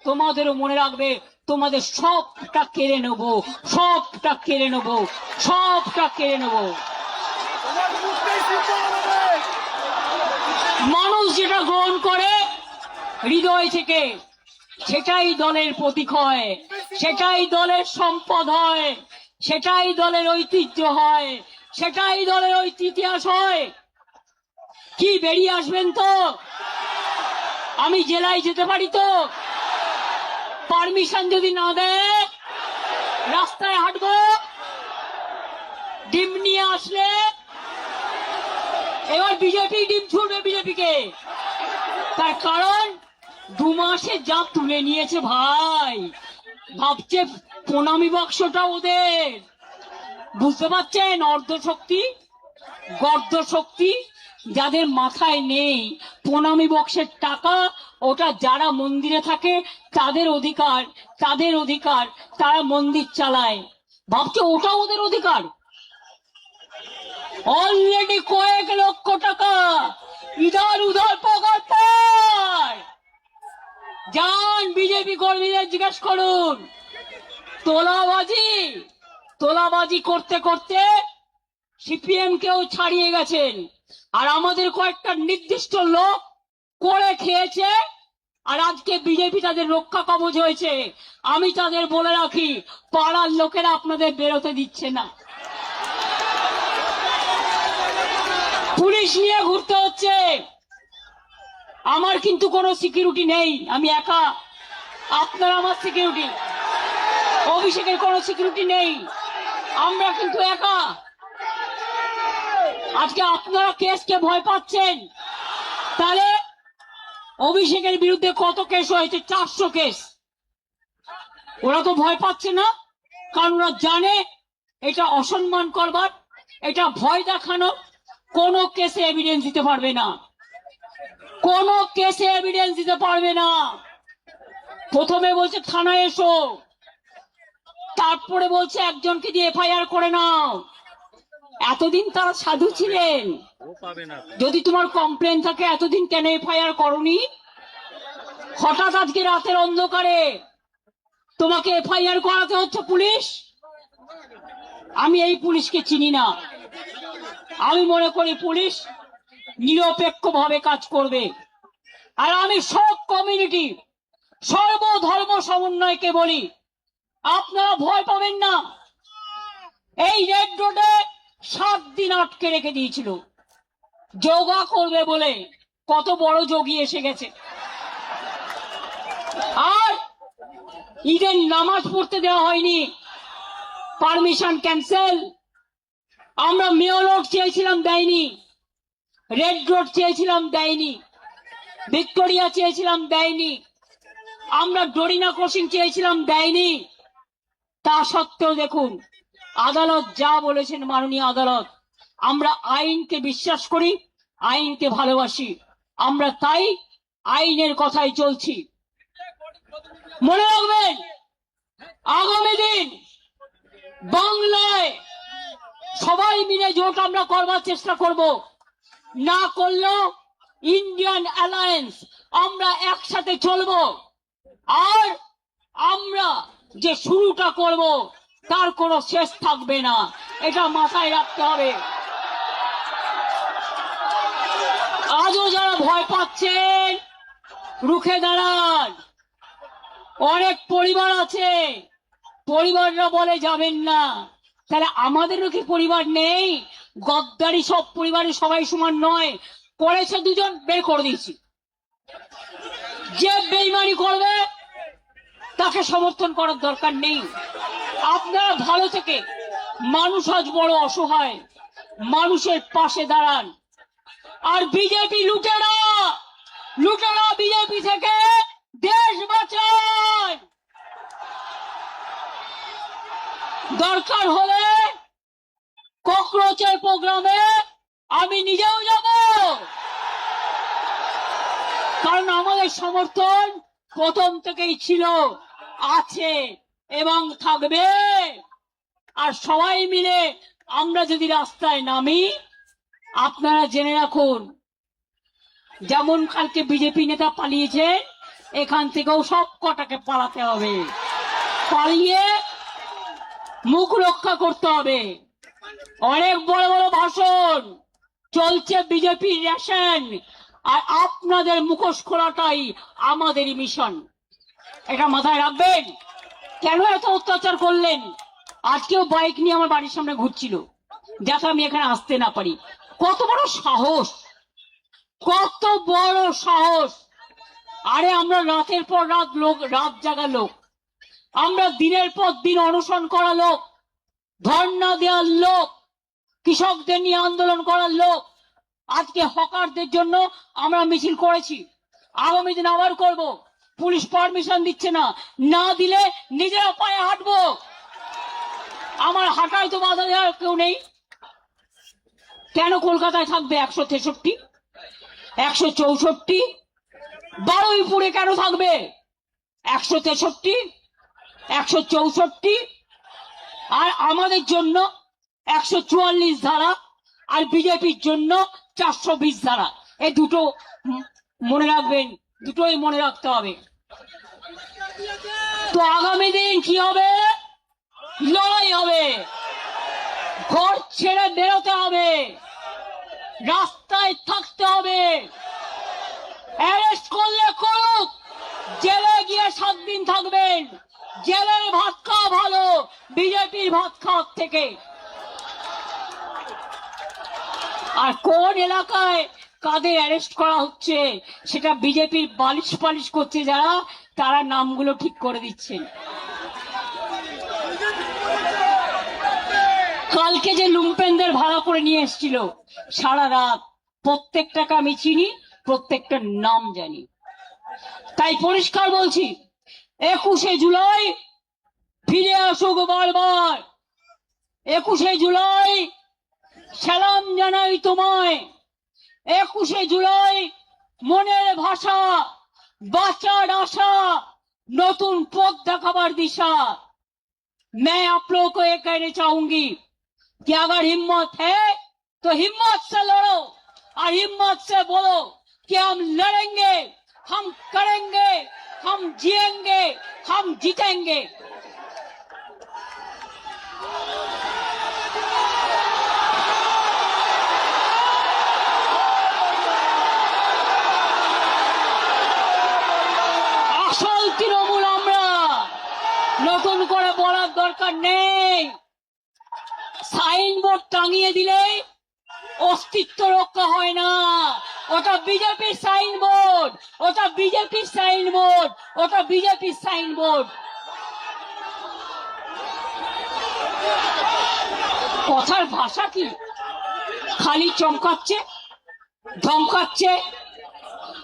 তোমাদেরও মনে রাখবে, তোমাদের সবটা কেড়ে নেব, সবটা কেড়ে নেব, সবটা কেড়ে নেব। মানুষ যেটা গ্রহণ করে হৃদয় থেকে, সেটাই দলের প্রতীক হয়, সেটাই দলের সম্পদ হয়, সেটাই দলের ঐতিহ্য হয়, সেটাই দলের ইতিহাস হয়। কি বেরিয়ে আসবেন তো? আমি জেলায় যেতে পারি তো? পারমিশন যদি না দেয়, রাস্তায় হাঁটবো। ডিম নিয়ে আসলে এবার বিজেপি ডিম ছুটবে বিজেপিকে। তার কারণ 2 মাসে যা তুলে নিয়েছে ভাই, ভাবছে প্রণামী বাক্সটা ওদের। বুঝতে পারছেন? অর্ধশক্তি, গর্দ শক্তি যাদের মাথায় নেই। প্রণামী বক্সের টাকা, ওটা যারা মন্দিরে থাকে তাদের অধিকার, তাদের অধিকার, তারা মন্দির চালায়, ভাবছে ওটা ওদের অধিকার। অলরেডি কয়েক লক্ষ টাকা ইধার উধার পকার পায়। যান বিজেপি কর্মীদের জিজ্ঞেস করুন। তোলাবাজি করতে করতে সিপিএম কেও ছাড়িয়ে গেছেন। আর আমাদের কয়েকটা নির্দিষ্ট লোক করে খেয়েছে, আর আজকে বিজেপি তাদের রক্ষা কবচ হয়েছে। আমি তাদের বলে রাখি, পাড়ার লোকেরা আপনাদের বেরোতে দিচ্ছে না, পুলিশ নিয়ে ঘুরতে হচ্ছে। আমার কিন্তু কোনো সিকিউরিটি নেই, আমি একা, আপনার আমার সিকিউরিটি। অভিষেকের কোনো সিকিউরিটি নেই, আমরা কিন্তু একা। আজকে আপনারা কেসকে ভয় পাচ্ছেন, তাহলে অভিষেকের বিরুদ্ধে কত কেস হয়েছে? 400 কেস। ওরা তো ভয় পাচ্ছে না, কারণ ওরা জানে এটা অসম্মান করবার, এটা ভয় দেখানো। কোনো কেসে এভিডেন্স দিতে পারবে না, কোনো কেসে এভিডেন্স দিতে পারবে না। প্রথমে বলছে থানায় এসো, তারপরে বলছে একজনকে দিয়ে এফআইআর করে নাও। এতদিন তারা সাধু ছিলেন, যদি তোমার কমপ্লেন থাকে এতদিন কেন এফআইআর করনি? হঠাৎ আজকে রাতের অন্ধকারে তোমাকে এফআইআর করাতে হচ্ছে পুলিশ? আমি এই পুলিশকে চিনি না। আমি মনে করি পুলিশ নিরপেক্ষভাবে কাজ করবে। আর আমি সব কমিউনিটি, সর্বধর্ম সমন্বয়কে বলি, আপনারা ভয় পাবেন না। এই রেড রোডে 7 দিন আটকে রেখে দিয়েছিল যোগা করবে বলে। কত বড় যোগী এসে গেছে। আর ঈদের নামাজ পড়তে দেওয়া হয়নি, পারমিশন ক্যান্সেল। আমরা মেয়র রোড চেয়েছিলাম, দেয়নি। রেড রোড চেয়েছিলাম, দেয়নি। ভিক্টোরিয়া চেয়েছিলাম, দেয়নি। আমরা ডরিনা ক্রসিং চেয়েছিলাম, দেয়নি। তা সত্ত্বেও দেখুন আদালত যা বলেছেন, মাননীয় আদালত। আমরা আইনকে বিশ্বাস করি, আইনকে ভালোবাসি, আমরা তাই আইনের কথাই চলছি। মনে রাখবেন, আগামী দিন বাংলায় সবাই মিলে জোট আমরা করবার চেষ্টা করব। না করলেও ইন্ডিয়ান অ্যালায়েন্স, আমরা একসাথে চলব। আর আমরা যে শুরুটা করব তার কোনো শেষ থাকবে না, এটা মাথায় রাখতে হবে। আজও যারা ভয় পাচ্ছেন, রুখে দাঁড়ান। অনেক পরিবার আছে, পরিবাররা বলে যাবেন না। তাহলে আমাদেরও কি পরিবার নেই? গদ্দারি সব পরিবারের সবাই সমান নয়। করেছে দুজন, বের করে দিয়েছি। যে বেইমানি করবে তাকে সমর্থন করার দরকার নেই। আপনারা ভালো থেকে, মানুষ আজ বড় অসহায়, মানুষের পাশে দাঁড়ান। আর বিজেপি লুটেরা, লুটেরা বিজেপি থেকে দেশ বাঁচান। দরকার হলে ককরোচের প্রোগ্রামে আমি নিজেও যাব, কারণ আমাদের সমর্থন প্রথম থেকেই ছিল, আছে এবং থাকবে। আর সবাই মিলে আমরা যদি রাস্তায় নামি, আপনারা জেনে রাখুন, যেমন কালকে বিজেপি নেতা পালিয়েছে, এখান থেকেও সব কটাকে পালাতে হবে। পালিয়ে মুখ রক্ষা করতে হবে। অনেক বড় বড় ভাষণ চলছে, বিজেপির রেশন, আর আপনাদের মুখোশ খোলাটাই আমাদেরই মিশন। এটা মাথায় রাখবেন। কেন এত অত্যাচার করলেন? আজকেও বাইক নিয়ে আমার বাড়ির সামনে ঘুরছিল, যাতে আমি এখানে আসতে না পারি। কত বড় সাহস, কত বড় সাহস! আরে আমরা রাতের পর রাত লোক, রাত জাগা লোক, আমরা দিনের পর দিন অনশন করা লোক, ধর্ণা দেওয়ার লোক, কৃষকদের নিয়ে আন্দোলন করার লোক। আজকে হকারদের জন্য আমরা মিছিল করেছি, আগামী দিন আবার করব। পুলিশ পারমিশন দিচ্ছে না, না দিলে নিজেরা পায়ে হাঁটবো। আমার হাঁটায় তো বাধা দেওয়ার কেউ নেই। কেন কলকাতায় থাকবে 163, 164? বারুইপুরে কেন থাকবে 163, 164? আর আমাদের জন্য 144 ধারা, আর বিজেপির জন্য 420 ধারা। এই দুটো মনে রাখবেন, দুটোই মনে রাখতে হবে। তো আগামী দিন কি হবে? লড়াই হবে, ঘর ছেড়ে বেরোতে হবে, রাস্তায় থাকতে হবে। অ্যারেস্ট করলে করুক, জেলে গিয়ে 7 দিন থাকবেন। জেলের ভাত খাওয়া ভালো বিজেপির ভাত খাওয়ার থেকে। আর কোন এলাকায় কাদের অ্যারেস্ট করা হচ্ছে সেটা বিজেপির বালিশ পালিশ করছে যারা, তারা নামগুলো ঠিক করে দিচ্ছেন। কালকে যে লুম্পেনদের ভাড়া করে নিয়ে এসেছিল সারা রাত, প্রত্যেকটাকে আমি চিনি, প্রত্যেকটার নাম জানি। তাই পরিষ্কার বলছি, 21শে জুলাই ফিরে আসুক বারবার। 21শে জুলাই সালাম জানাই তোমায়। 21শे জুলাই মনের ভাষা, বাঁচার আশা, নতুন পথ দেখাবার दिशा। मैं आप लोगों को ये कहना चाहूंगी कि अगर हिम्मत है तो हिम्मत से लड़ो और हिम्मत से बोलो कि हम लड़ेंगे, हम करेंगे, हम जिएंगे, हम जीतेंगे। আসল তৃণমূল আমরা, নতুন করে বলার দরকার নেই। সাইনবোর্ড টাঙিয়ে দিলে অস্তিত্ব রক্ষা হয় না। ওটা বিজেপির সাইনবোর্ড, ওটা বিজেপির সাইনবোর্ড, ওটা বিজেপির সাইনবোর্ড। কথার ভাষা কি? খালি চমকাচ্ছে, ধমকাচ্ছে,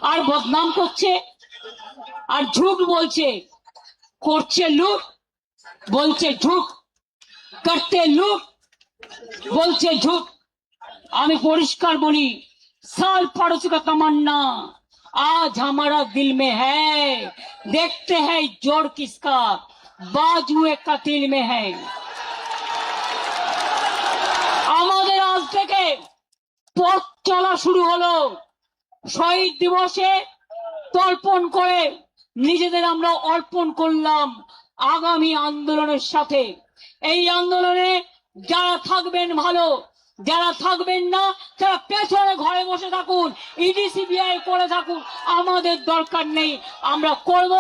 আর বদনাম করছে, আর ঝুট বলছে। করছে লুট, বলছে ঝুট, করতে লুট, বলছে ঝুট। আমি পরিষ্কার বলি, साल पड़ोस का तमन्ना आज हमारा दिल में है, देखते हैं जोड़ किसका बाजुए कतिल में है। আমাদের আজ থেকে পথ চলা শুরু হলো। শহীদ দিবসে তর্পণ করে নিজেদের আমরা অর্পণ করলাম আগামী আন্দোলনের সাথে। এই আন্দোলনে যারা থাকবেন ভালো, যারা থাকবেন না তারা পেছনে ঘরে বসে থাকুন, ইডি সিবিআই করে থাকুন, আমাদের দরকার নেই। আমরা করব।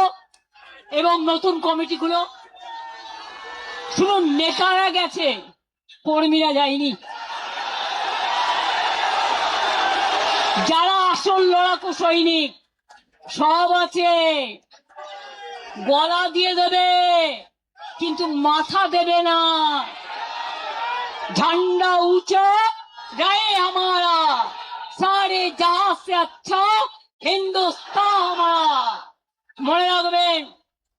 এবং নতুন কমিটিগুলো, শুনুন, নেতারা গেছে, কর্মীরা যায়নি। যারা আসল লড়াকু সৈনিক সব আছে, গলা দিয়ে দেবে কিন্তু মাথা দেবে না। झंडा ऊंचा रहे हमारा, सारे जहां से अच्छा हिंदुस्तान हमारा। মনে রাখবেন,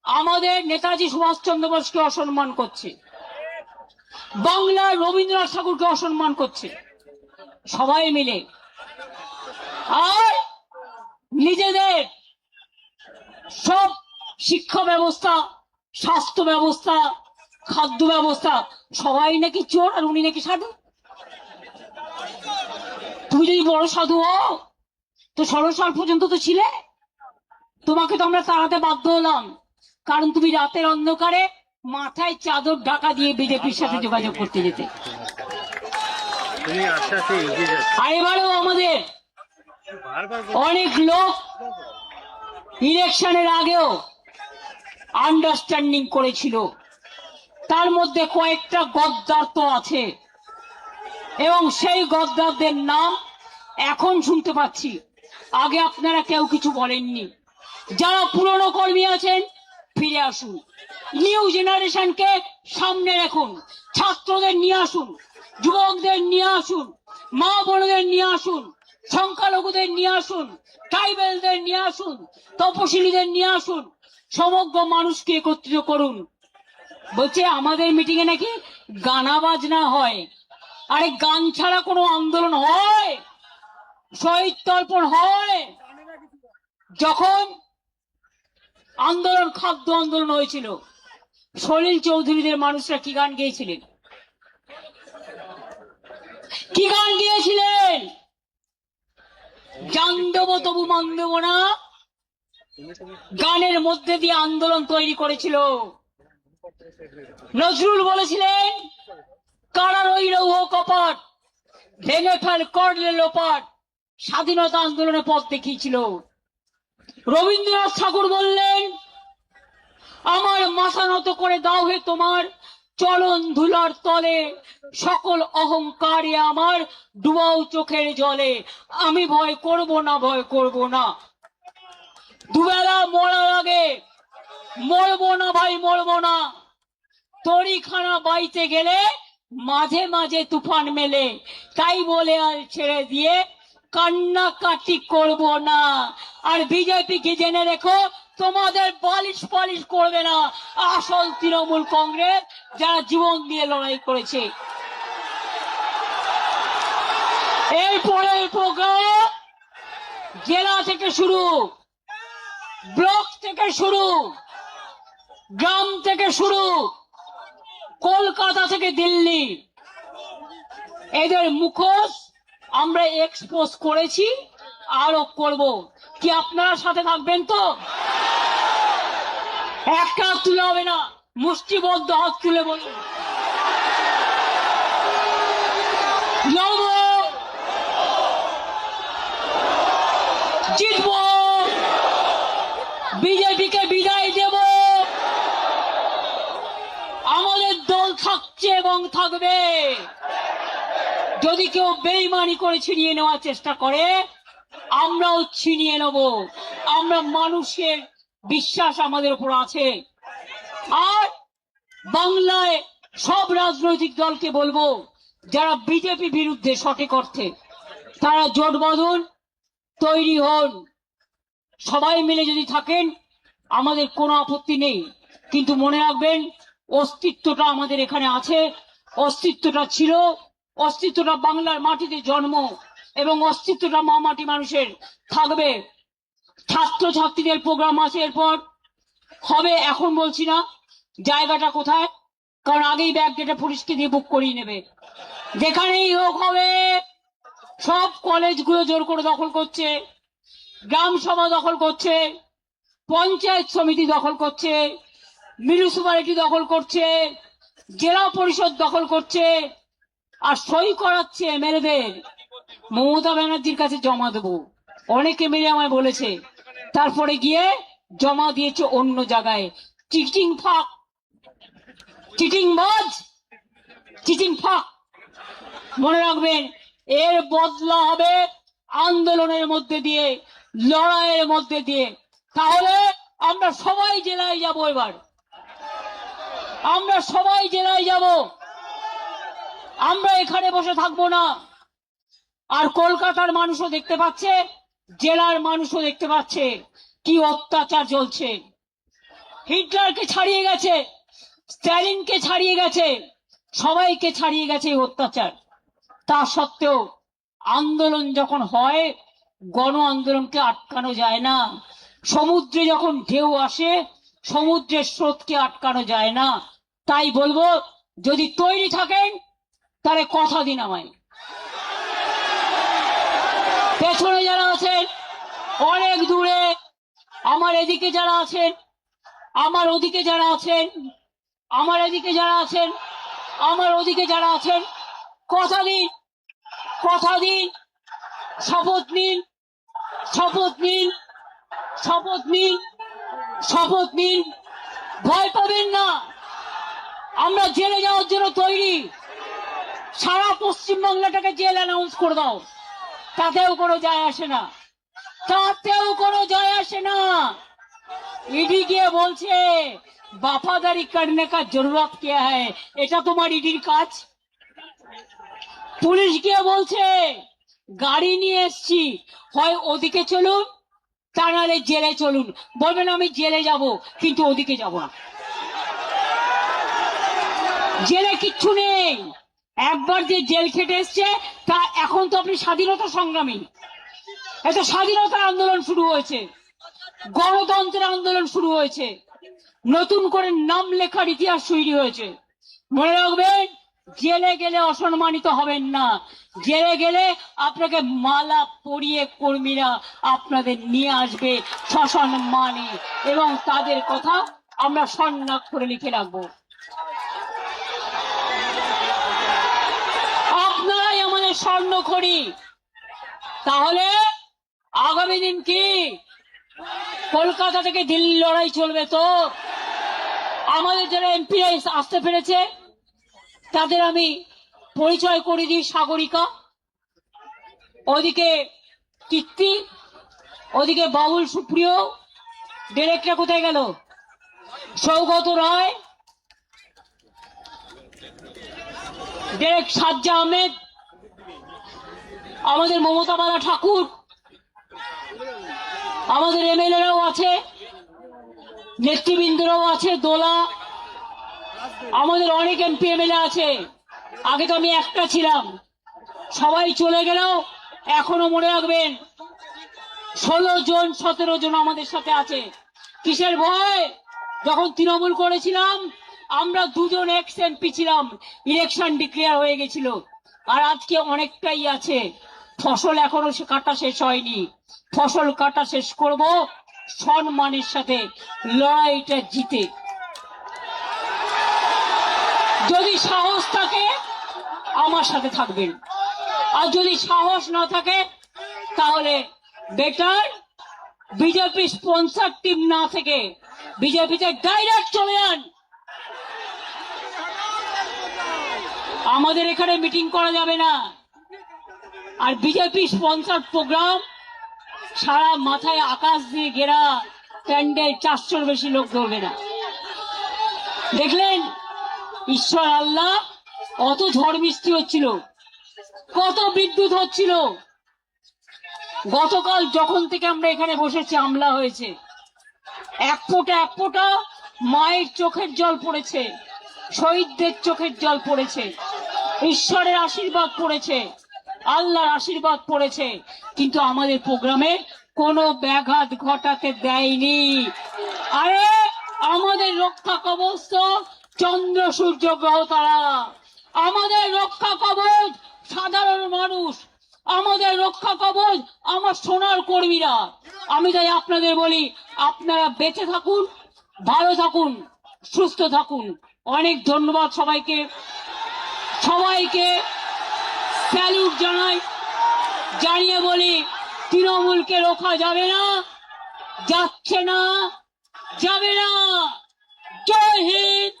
আমাদের নেতাজি সুভাষচন্দ্র বোসকে অসম্মান করছে, বাংলার রবীন্দ্রনাথ ঠাকুরকে অসম্মান করছে সবাই মিলে। আর নিজেদের সব শিক্ষা ব্যবস্থা, স্বাস্থ্য ব্যবস্থা, খাদ্য ব্যবস্থা, সবাই নাকি চোর আর উনি নাকি সাধু। তুমি যদি বড় সাধু হও তো 16 সাল পর্যন্ত তো ছিলে। তোমাকে তো আমরা তাড়াতে বাধ্য হলাম, কারণ তুমি রাতের অন্ধকারে মাথায় চাদর ঢাকা দিয়ে বিজেপির সাথে যোগাযোগ করতে যেতে। আর এবারেও আমাদের অনেক লোক ইলেকশনের আগেও আন্ডারস্ট্যান্ডিং করেছিল, তার মধ্যে কয়েকটা গদ্দার তো আছে, এবং সেই গদ্দারদের নাম এখন শুনতে পাচ্ছি, আগে আপনারা কেউ কিছু বলেননি। যারা পুরনো কর্মী আছেন ফিরে আসুন, নিউ জেনারেশনকে সামনে রাখুন, ছাত্রদের নিয়ে আসুন, যুবকদের নিয়ে আসুন, মা বোনদের নিয়ে আসুন, সংখ্যালঘুদের নিয়ে আসুন, ট্রাইবেলদের নিয়ে আসুন, তপশিলীদের নিয়ে আসুন, সমগ্র মানুষকে একত্রিত করুন। বলছে আমাদের মিটিং এ নাকি গানা বাজনা হয়। আরে গান ছাড়া কোনো আন্দোলন হয়? শহীদ তর্পণ হয়? যখন আন্দোলন, খাদ্য আন্দোলন হয়েছিল, সলিল চৌধুরীদের মানুষরা কি গান গেয়েছিলেন? কি গান গিয়েছিলেন? জান দেব তবু মান দেব না, গানের মধ্যে দিয়ে আন্দোলন তৈরি করেছিল। নজরুল বলেছিলেন, কারা রইল ও কপাট, ভেঙে ফেল করলে লোপাট, স্বাধীনতা আন্দোলনে পথ দেখিয়েছিল। রবীন্দ্রনাথ ঠাকুর বললেন, আমার মাথা নত করে দাও হে তোমার চরণ ধুলার তলে, সকল অহংকারে আমার ডুবাও চোখের জলে। আমি ভয় করব না, ভয় করব না। দুবেলা মরার আগে মরবো না ভাই, মরবো না। তরিখানা বাইতে গেলে মাঝে মাঝে তুফান মেলে, তাই বলে আর ছেড়ে দিয়ে কান্নাকাটি করব না। আর বিজেপিকে জেনে রেখো, তোমাদের বালিশ পালিশ করবে না আসল তৃণমূল কংগ্রেস, যারা জীবন দিয়ে লড়াই করেছে। এরপরের প্রোগ্রাম জেলা থেকে শুরু, ব্লক থেকে শুরু, গ্রাম থেকে শুরু, কলকাতা থেকে দিল্লি, এদের মুখোশ আমরা এক্সপোজ করেছি, আরো করব। কি আপনারা সাথে থাকবেন তো? একটা হাত তুলে হবে না, মুষ্টিবদ্ধ হাত তুলে বলুন লড়বো, জিতবো, বিজেপিকে বিদায় দেব। আমাদের দল থাকছে এবং থাকবে। যদি কেউ বেইমানি করে ছিনিয়ে নেওয়ার চেষ্টা করে, আমরাও ছিনিয়ে নেব। আমরা মানুষের বিশ্বাস আমাদের উপর আছে। আর বাংলায় সব রাজনৈতিক দলকে বলবো, যারা বিজেপি বিরুদ্ধে সঠিক অর্থে, তারা জোট বাঁধুন, তৈরি হন। সবাই মিলে যদি থাকেন আমাদের কোনো আপত্তি নেই, কিন্তু মনে রাখবেন অস্তিত্বটা আমাদের এখানে আছে, অস্তিত্বটা ছিল, অস্তিত্বটা বাংলার মাটিতে জন্ম, এবং অস্তিত্বটা মা মাটি মানুষের থাকবে। ছাত্রছাত্রীদের প্রোগ্রাম আছে, এরপর হবে, এখন বলছি না জায়গাটা কোথায়, কারণ আগেই ব্যাগ ডেটা পুলিশকে দিয়ে বুক করিয়ে নেবে। যেখানেই হোক হবে। সব কলেজগুলো জোর করে দখল করছে, গ্রাম সভা দখল করছে, পঞ্চায়েত সমিতি দখল করছে, মিউনিসিপ্যালিটি দখল করছে, জেলা পরিষদ দখল করছে, আর সই করাচ্ছে এমএলএদের। মমতা ব্যানার্জির কাছে জমা দেবো, অনেকে মিলে আমায় বলেছে, তারপরে গিয়ে জমা দিয়েছে অন্য জায়গায়। চিটিং ফাঁক, চিটিং বাজ, চিটিং ফাঁক। মনে রাখবেন, এর বদলা হবে আন্দোলনের মধ্যে দিয়ে, লড়াইয়ের মধ্যে দিয়ে। তাহলে আমরা সবাই জেলায় যাব, এবার আমরা সবাই জেলায় যাব, আমরা এখানে বসে থাকবো না। আর কলকাতার মানুষও দেখতে পাচ্ছে, জেলার মানুষও দেখতে পাচ্ছে কি অত্যাচার চলছে। হিটলারকে ছাড়িয়ে গেছে, স্ট্যালিনকে ছাড়িয়ে গেছে, সবাইকে ছাড়িয়ে গেছে এই অত্যাচার। তা সত্ত্বেও আন্দোলন যখন হয়, গণ আন্দোলনকে আটকানো যায় না। সমুদ্রে যখন ঢেউ আসে, সমুদ্রের স্রোতকে আটকানো যায় না। তাই বলবো, যদি তৈরি থাকেন তাহলে কথা দিন আমায়। পেছনে যারা আছেন অনেক দূরে, আমার এদিকে যারা আছেন, আমার ওদিকে যারা আছেন, আমার এদিকে যারা আছেন, আমার ওদিকে যারা আছেন, কথা দিন, কথা দিন, শপথ নিন, শপথ নিন, শপথ নিন, শপথ নিন। ভয় পাবেন না, আমরা জেলে যাওয়ার জন্য তৈরি। সারা পশ্চিমবাংলাটাকে জেল অ্যানাউন্স করে দাও, তাতেও কোনো যায় আসে না, তাতেও কোনো যায় আসে না। ইডি গিয়ে বলছে वफादारी करने का जरूरत क्या है, এটা তোমার ইডির কাজ। পুলিশ গিয়ে বলছে গাড়ি নিয়ে এসছি, হয় ওদিকে চলুন তা নাহলে জেলে চলুন। বলবেন আমি জেলে যাব, কিন্তু ওদিকে যাব না। জেলে কিচ্ছু নেই, একবার যে জেল খেটে এসছে তা এখন তো আপনি স্বাধীনতা সংগ্রামী। এত স্বাধীনতার আন্দোলন শুরু হয়েছে, গণতন্ত্রের আন্দোলন শুরু হয়েছে, নতুন করে নাম লেখার ইতিহাস তৈরি হয়েছে। মনে রাখবেন, জেলে গেলে অসম্মানিত হবেন না। জেলে গেলে আপনাকে মালা পরিয়ে কর্মীরা আপনাদের নিয়ে আসবে সসম্মানে, এবং তাদের কথা আমরা স্বর্ণাক্ষরে লিখে রাখবো। আপনারাই আমাদের স্বর্ণখড়ি। তাহলে আগামী দিন কি কলকাতা থেকে দিল্লি লড়াই চলবে তো। আমাদের যারা এমপি আসতে পেরেছে তাদের আমি পরিচয় করে দিই। সাগরিকা, ওদিকে কীর্তি, ওদিকে বাবুল সুপ্রিয়, ডিরেক্টর কোথায় গেল, সৌগত রায়, ডিরেক্ট সাজ্জা আহমেদ, আমাদের মমতা বালা ঠাকুর, আমাদের এমএলএরাও আছে, নেতৃবৃন্দরাও আছে, দোলা, আমাদের অনেক এমপি এমএলএ আছে। আগে তো আমি একটা ছিলাম, সবাই চলে গেলেও এখনো মনে রাখবেন 16 জন 17 জন আমাদের সাথে আছে। কিসের ভয়? যখন তৃণমূল করেছিলাম আমরা 2 জন এক্স এমপি ছিলাম, ইলেকশন ডিক্লেয়ার হয়ে গেছিল। আর আজকে অনেকটাই আছে। ফসল এখনো কাটা শেষ হয়নি, ফসল কাটা শেষ করব সম্মানের সাথে, লড়াইটা জিতে। যদি সাহস থাকে আমার সাথে থাকবেন, আর যদি সাহস না থাকে তাহলে বেটার বিজেপি স্পন্সর টিম না থেকে বিজেপিতে ডাইরেক্ট চলে যান। আমাদের এখানে মিটিং করা যাবে না। আর বিজেপি স্পন্সর প্রোগ্রাম সারা মাথায় আকাশ দিয়ে ঘেরা প্যান্ডেল, 400-র বেশি লোক ধরবে না। দেখলেন ঈশ্বর আল্লাহ, অত ঝড় বৃষ্টি হচ্ছিল, কত বিদ্যুৎ হচ্ছিল। গতকাল যখন থেকে আমরা এখানে বসেছি হামলা হয়েছে, এক ফোঁটা মায়ের চোখের জল পড়েছে, শহীদদের চোখের জল পড়েছে, ঈশ্বরের আশীর্বাদ পড়েছে, আল্লাহর আশীর্বাদ পড়েছে, কিন্তু আমাদের প্রোগ্রামে কোনো ব্যাঘাত ঘটাতে দেয়নি। আরে আমাদের রক্ষা কবচ তো চন্দ্র সূর্য গ্রহ তারা, আমাদের রক্ষা কবচ সাধারণ মানুষ, আমাদের রক্ষা কবচ আমার সোনার কর্মীরা। আমি তাই আপনাদের বলি, আপনারা বেঁচে থাকুন, ভালো থাকুন, সুস্থ থাকুন। অনেক ধন্যবাদ সবাইকে, সবাইকে স্যালুট জানাই, জানিয়ে বলি তৃণমূলকে রোখা যাবে না, যাচ্ছে না, যাবে না। জয় হিন্দ,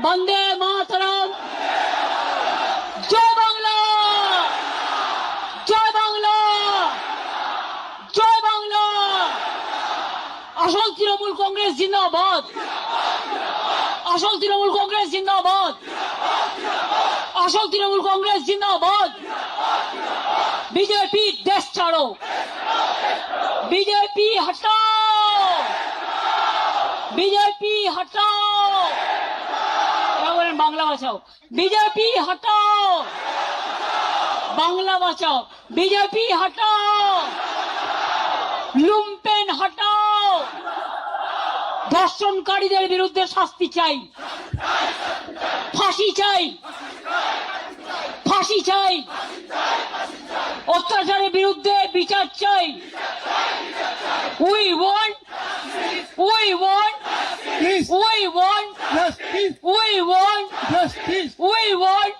বন্দে মাতরম, জয় বাংলা, জয় বাংলা, জয় বাংলা। আসল তৃণমূল কংগ্রেস জিন্দাবাদ, আসল তৃণমূল কংগ্রেস জিন্দাবাদ, আসল তৃণমূল কংগ্রেস জিন্দাবাদ। বিজেপি দেশ ছাড়ো, বিজেপি হটাও, বিজেপি হটাও। বলেন বাংলা বাঁচাও, বিজেপি হটাও, বাংলা বাঁচাও, বিজেপি হটাও, লুম্পেন হটাও। ধর্ষণকারীদের বিরুদ্ধে শাস্তি চাই, ফাঁসি চাই, ফাঁসি চাই, অত্যাচারের বিরুদ্ধে বিচার চাই। We want, we want, we want, we want, we want,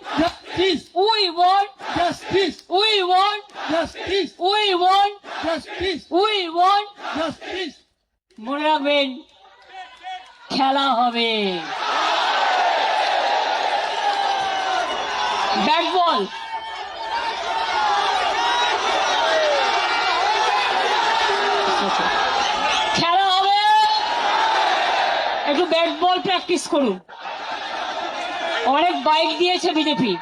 we want, we want, we want, we want. মনে রাখবেন খেলা হবে, ব্যাট বল। খেলা হবে, একটু ব্যাট বল প্র্যাকটিস করুন। অনেক বাইক দিয়েছে বিজেপি,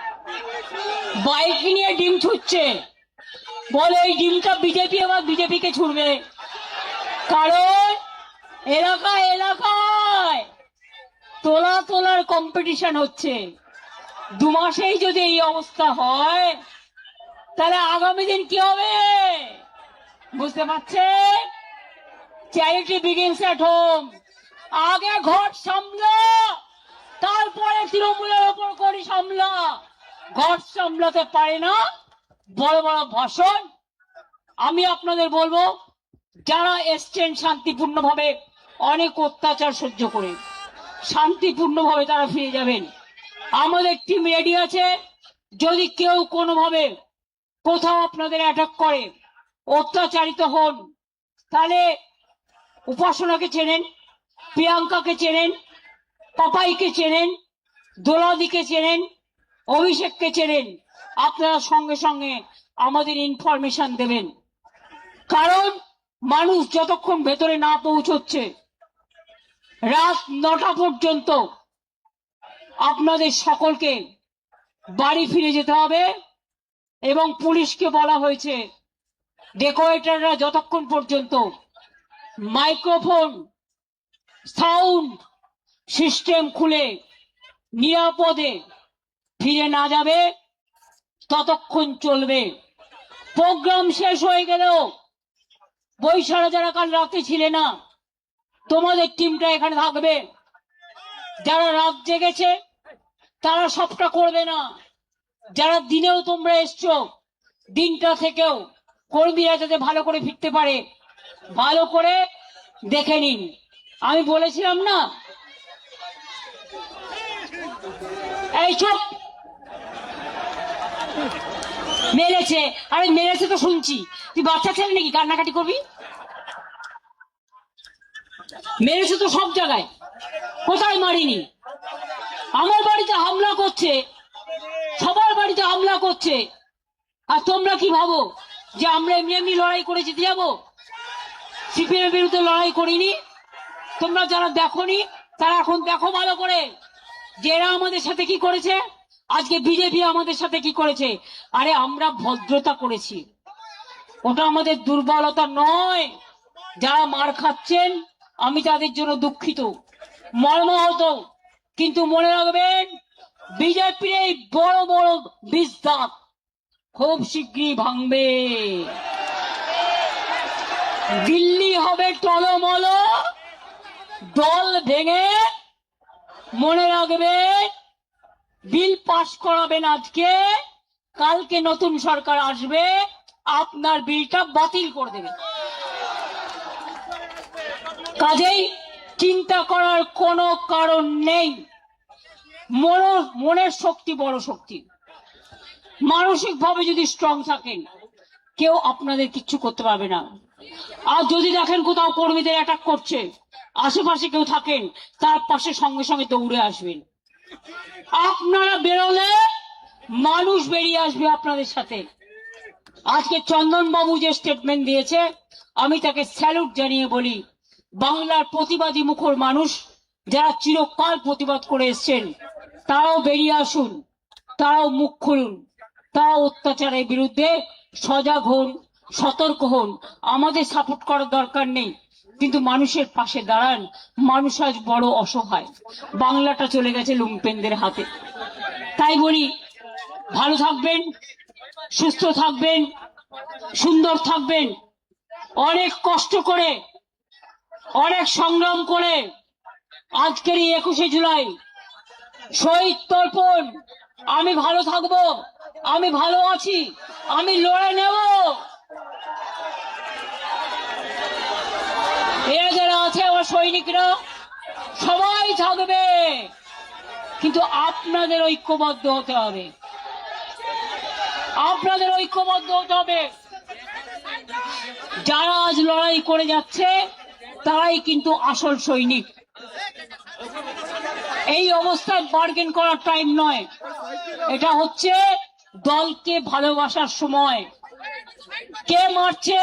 বাইক নিয়ে ডিম ছুটছে, বলে এই ডিমটা বিজেপি আবার বিজেপিকে ছুড়বে। কারণ এলাকায় এলাকায় তোলার কম্পিটিশন হচ্ছে। 2 মাসেই যদি এই অবস্থা হয় তাহলে আগামী দিন কি হবে বুঝতে পারছেন? Charity begins at home. আগে ঘর সামলা, তারপরে তৃণমূলের ওপর করি সামলা। ঘর সামলাতে পারে না, বড় বড় ভাষণ। আমি আপনাদের বলবো, যারা এসছেন শান্তিপূর্ণভাবে, অনেক অত্যাচার সহ্য করে শান্তিপূর্ণভাবে তারা ফিরে যাবেন। আমাদের টিম রেডি আছে। যদি কেউ কোনোভাবে কোথাও আপনাদের অ্যাটাক করে, অত্যাচারিত হন, তাহলে উপাসনাকে চেনেন, প্রিয়াঙ্কাকে চেনেন, পাপাইকে চেনেন, দোলাদিকে চেনেন, অভিষেককে চেনেন। আপনারা সঙ্গে সঙ্গে আমাদের ইনফরমেশন দেবেন, কারণ মানুষ যতক্ষণ ভেতরে না পৌঁছচ্ছে রাত 9টা পর্যন্ত আপনাদের সকলকে বাড়ি ফিরে যেতে হবে। এবং পুলিশকে বলা হয়েছে ডেকোরেটররা যতক্ষণ পর্যন্ত মাইক্রোফোন সাউন্ড সিস্টেম খুলে নিরাপদে ফিরে না যাবে ততক্ষণ চলবে। প্রোগ্রাম শেষ হয়ে গেলেও বৈশাখা যারা কাল রাতে ছিলে না, তোমাদের টিমটা এখানে থাকবে। যারা রাত জেগেছে তারা সবটা করবে না। যারা দিনেও তোমরা এসছো, দিনটা থেকেও কর্মীরা যাতে ভালো করে ফিরতে পারে ভালো করে দেখে নিন। আমি বলেছিলাম না, এই চুপ, মেরেছে। আরে মেরেছে তো শুনছি, তুই বাচ্চা ছেলে নাকি কান্নাকাটি করবি? মেরেছে তো সব জায়গায়, কোথায় মারিনি? আমার বাড়িতে হামলা করছে, সবার বাড়িতে হামলা করছে, আর তোমরা কি ভাবো যে আমরা এমনি এমনি লড়াই করে জিতে যাবো? সিপিএম এর বিরুদ্ধে লড়াই করিনি। তোমরা যারা দেখোনি তারা এখন দেখো ভালো করে যে এরা আমাদের সাথে কি করেছে, আজকে বিজেপি আমাদের সাথে কি করেছে। আরে আমরা ভদ্রতা করেছি, ওটা আমাদের দুর্বলতা নয়। যারা মার খাচ্ছেন আমি তাদের জন্য দুঃখিত, মর্মাহত, কিন্তু মনে রাখবেন বিজেপির এই বড় বড় বিস্তার খুব শীঘ্রই ভাঙবে। দিল্লি হবে টলমল, দল ভেঙে। মনে রাখবেন বিল পাস করাবেন আজকে, কালকে নতুন সরকার আসবে, আপনার বিলটা বাতিল করে দেবে। কাজেই চিন্তা করার কোনো কারণ নেই। মনের শক্তি বড় শক্তি। মানসিক ভাবে যদি স্ট্রং থাকেন কেউ আপনাদের কিচ্ছু করতে পারবে না। আর যদি দেখেন কোথাও কর্মীদের অ্যাটাক করছে, আশেপাশে কেউ থাকেন, তার পাশে সঙ্গে সঙ্গে দৌড়ে আসবেন। আপনারা বেরোলে মানুষ বেরিয়ে আসবে আপনাদের সাথে। আজকে চন্দন বাবু যে স্টেটমেন্ট দিয়েছে আমি তাকে স্যালুট জানিয়ে বলি, বাংলার প্রতিবাদী মুখর মানুষ যারা চিরকাল প্রতিবাদ করে এসছেন তারাও বেরিয়ে আসুন, তারাও মুখ খুলুন, তারাও অত্যাচারের বিরুদ্ধে সজাগ হন, সতর্ক হন। আমাদের সাপোর্ট করার দরকার নেই, কিন্তু মানুষের পাশে দাঁড়ান। মানুষ আজ বড় অসহায়, বাংলাটা চলে গেছে লুম্পেনদের হাতে। তাই বলি ভালো থাকবেন, সুস্থ থাকবেন, সুন্দর থাকবেন। অনেক কষ্ট করে, অনেক সংগ্রাম করে আজকের এই 21শে জুলাই শহীদ তর্পণ। আমি ভালো থাকবো, আমি ভালো আছি, আমি লড়ে নেব। এরা যারা আছে আমার সৈনিকরা সবাই থাকবে, কিন্তু আপনাদের ঐক্যবদ্ধ হতে হবে, আপনাদের ঐক্যবদ্ধ হতে হবে। যারা আজ লড়াই করে যাচ্ছে তারাই কিন্তু আসল সৈনিক। এই অবস্থায় বার্গেন করার টাইম নয়, এটা হচ্ছে দলকে ভালোবাসার সময়। কে মারছে,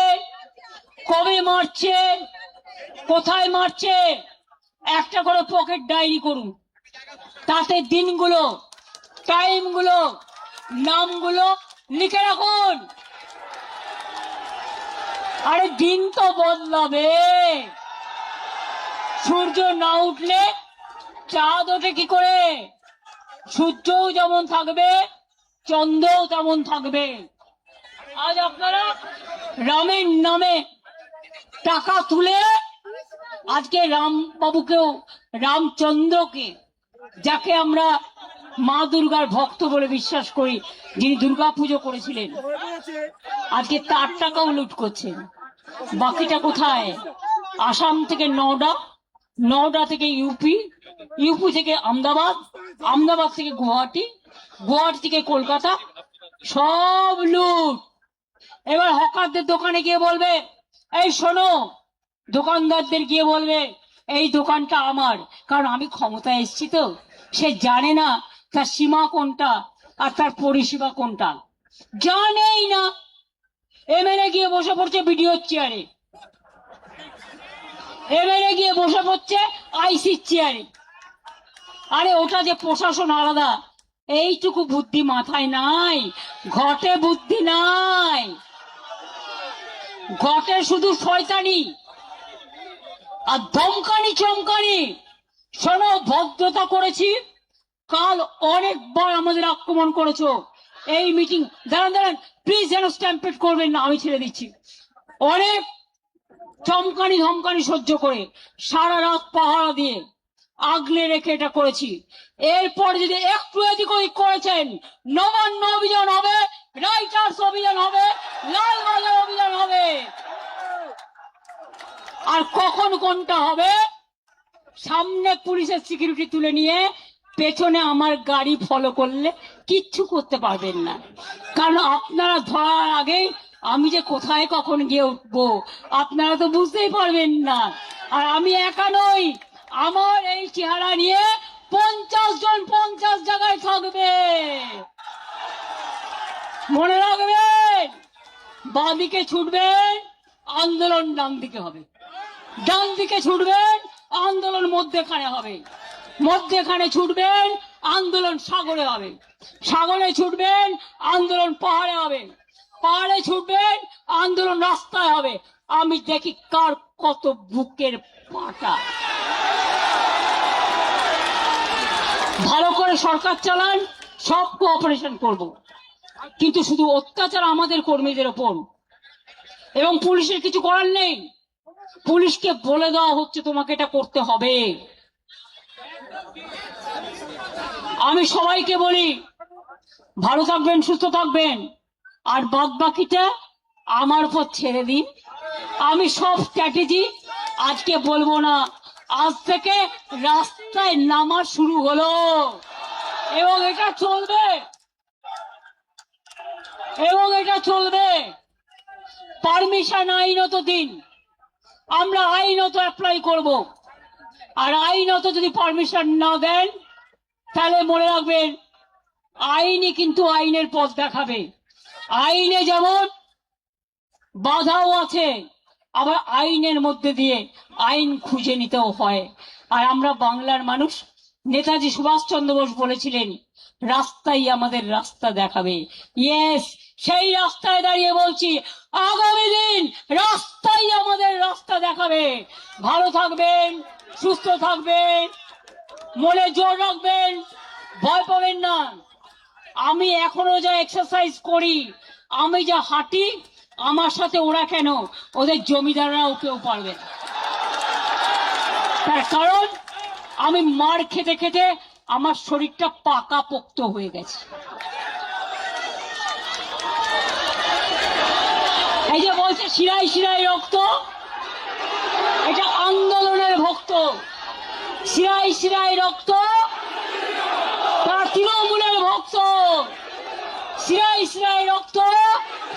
কবে মারছে, কোথায় মারছে, একটা করে পকেট ডায়েরি করুন, তাতে দিনগুলো, টাইমগুলো, নামগুলো লিখে রাখুন। আরে দিন তো বদলাবে, সূর্য না উঠলে চাঁদ ওঠে কি করে? সূর্যও যেমন থাকবে চন্দ্রও তেমন থাকবে। আজ আপনারা রামের নামে টাকা তুলে আজকে রামবাবুকেও, রামচন্দ্রকে, যাকে আমরা মা দুর্গার ভক্ত বলে বিশ্বাস করি, যিনি দুর্গা পুজো করেছিলেন, আজকে তার টাকাও লুট করছেন। বাকিটা কোথায়? আসাম থেকে নওডা, নওডা থেকে ইউপি, ইউপি থেকে আহমেদাবাদ, আহমেদাবাদ থেকে গুয়াহাটি, গুয়াহাটি থেকে কলকাতা, সব লুট। এবার হকারদের দোকানে গিয়ে বলবে এই শোনো, দোকানদারদের গিয়ে বলবে এই দোকানটা আমার, কারণ আমি ক্ষমতায় এসেছি তো। সে জানে না তার সীমা কোনটা আর তার পরিষেবা কোনটা, জানেই না। এমএলএ গিয়ে বসে পড়ছে বিডিওর চেয়ারে, এমএলএ গিয়ে বসে পড়ছে আইসির চেয়ারে। আরে ওটা যে প্রশাসন আলাদা, এইটুকু বুদ্ধি মাথায় নাই, ঘটে বুদ্ধি নাই, ঘটে শুধু শয়তানি আর ধমকানি চমকানি। শোনো, ভদ্রতা করেছি, কাল অনেকবার আমাদের আক্রমণ করেছো। এই মিটিং, দাঁড়ান দাঁড়ান প্লিজ, যেন স্ট্যাম্পেড করবেন না, আমি ছেড়ে দিচ্ছি। অনেক চমকানি ধমকানি সহ্য করে সারা রাত পাহারা দিয়ে আগলে রেখে এটা করেছি। এরপর যদি একটু এদিক ওদিক করেছেন, নবান্ন অভিযান হবে, রাইটার্স অভিযান হবে, লালবাজার অভিযান হবে। আর কখন কোনটা হবে, সামনে পুলিশের সিকিউরিটি তুলে নিয়ে পেছনে আমার গাড়ি ফলো করলে কিচ্ছু করতে পারবেন না, কারণ আপনারা ধরার আগেই আমি যে কোথায় কখন গিয়ে উঠবো আপনারা তো বুঝতেই পারবেন না। আর আমি একা নই, আমার এই চেহারা নিয়ে 50 জন 50 জায়গায় থাকবে, মনে রাখবেন। বাঁদিকে ছুটবেন, আন্দোলন ডান দিকে হবে, ডান দিকে ছুটবেন, আন্দোলন মধ্যেখানে হবে, মধ্যেখানে ছুটবেন, আন্দোলন সাগরে হবে, সাগরে ছুটবেন, আন্দোলন পাহাড়ে হবে, পাহাড়ে ছুটবেন, আন্দোলন রাস্তায় হবে। আমি দেখি কার কত বুকের পাটা। ভালো করে সরকার চালান, সব কোঅপারেশন করব, কিন্তু শুধু অত্যাচার আমাদের কর্মীদের ওপর, এবং পুলিশের কিছু করার নেই। পুলিশকে বলে দেওয়া হচ্ছে তোমাকে এটা করতে হবে। আমি সবাইকে বলি ভালো থাকবেন, সুস্থ থাকবেন, আর বাদ বাকিটা আমার উপর ছেড়ে দিন। আমি সব স্ট্র্যাটেজি আজকে বলবো না, আজ থেকে রাস্তায় নামা শুরু হলো, এবং এটা চলবে, এবং এটা চলবে। পারমিশন আইনত দিন, আমরা আইনত অ্যাপ্লাই করব, আর আইনত যদি পারমিশন না দেন তাহলে মনে রাখবেন আইনই কিন্তু আইনের পথ দেখাবে। আইনে যেমন বাধাও আছে, আবার আইনের মধ্যে দিয়ে আইন খুঁজে নিতেও হয়। আর আমরা বাংলার মানুষ, নেতাজি সুভাষচন্দ্র বোস বলেছিলেন রাস্তাই আমাদের রাস্তা দেখাবে। ইয়েস, সেই রাস্তায় দাঁড়িয়ে বলছি আগামী দিন রাস্তাই আমাদের রাস্তা দেখাবে। ভালো থাকবেন, সুস্থ থাকবেন, মনে জোর রাখবেন, ভয় পাবেন না। আমি এখনো যা এক্সারসাইজ করি, আমি যা হাঁটি, আমার সাথে ওরা কেন, ওদের জমিদাররাও কেউ পারবে না। তার কারণ আমি মার খেতে খেতে আমার শরীরটা পাকা পোক্ত হয়ে গেছে। এই যে বলছে শিরায় শিরায় রক্ত, এটা আন্দোলনের ভক্ত। শিরায় শিরায় রক্ত, তার তৃণমূলের ভক্ত। শিরায় শিরায় রক্ত,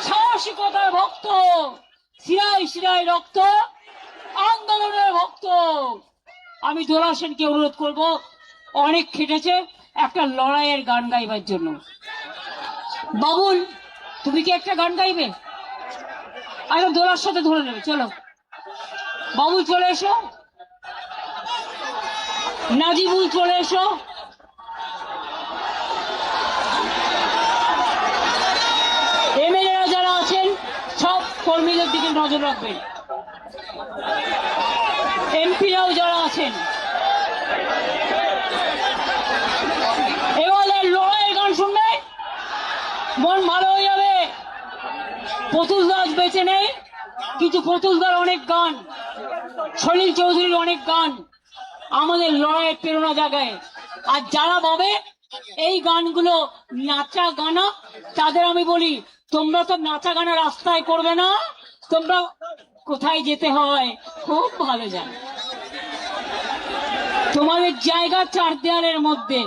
সাহসিকতার ভক্ত। শিরায় শিরায় রক্ত, আন্দোলনের ভক্ত। আমি দোলা সেনকে অনুরোধ করব, অনেক খেটেছে, একটা লড়াইয়ের গান গাইবার জন্য। বাবুল, তুমি কি একটা গান গাইবে? আচ্ছা, দোলার সাথে ধরে নেবে, চলো বাবুল চলে এসো, নাজিবুল চলে এসো। এমএলএরা যারা আছেন সব কর্মীদের দিকে নজর রাখবেন, এমপিরাও যারা আছেন। এবারে লড়াইয়ের গান শুনবে, মন ভালো হয়ে যাবে। পুতুল দাস বেঁচে নেই, কিন্তু পুতুলদার অনেক গান, সলিল চৌধুরীর অনেক গান আমাদের লড়াইয়ের প্রেরণা জাগায়। আর যারা ভাবে এই গানগুলো নাচা গানা, তাদের আমি বলি তোমরা তো নাচা গানা রাস্তায় করবে না, তোমরা কোথায় যেতে হয় খুব ভালো জানো। তোমাদের জায়গা চার দেয়ালের মধ্যে,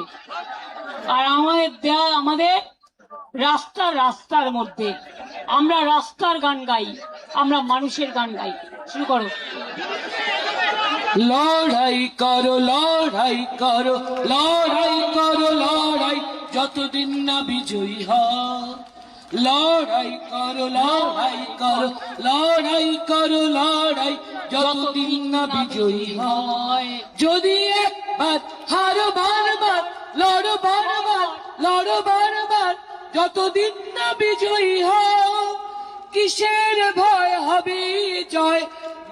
আর আমাদের দেয়াল, আমাদের রাস্তার মধ্যে। আমরা রাস্তার গান গাই, আমরা মানুষের গান গাই। শুরু করো। লড়াই করো, লড়াই করো, লড়াই করো, লড়াই যতদিন না বিজয়ী হও। লড়াই করো, লড়াই করো, লড়াই করো, লড়াই যতদিন না বিজয়ী হয়। যদি একবার হারো বারবার, লড়ো বারবার, লড়ো বারবার যতদিন না বিজয়ী হও। কিসের ভয় হবে জয়,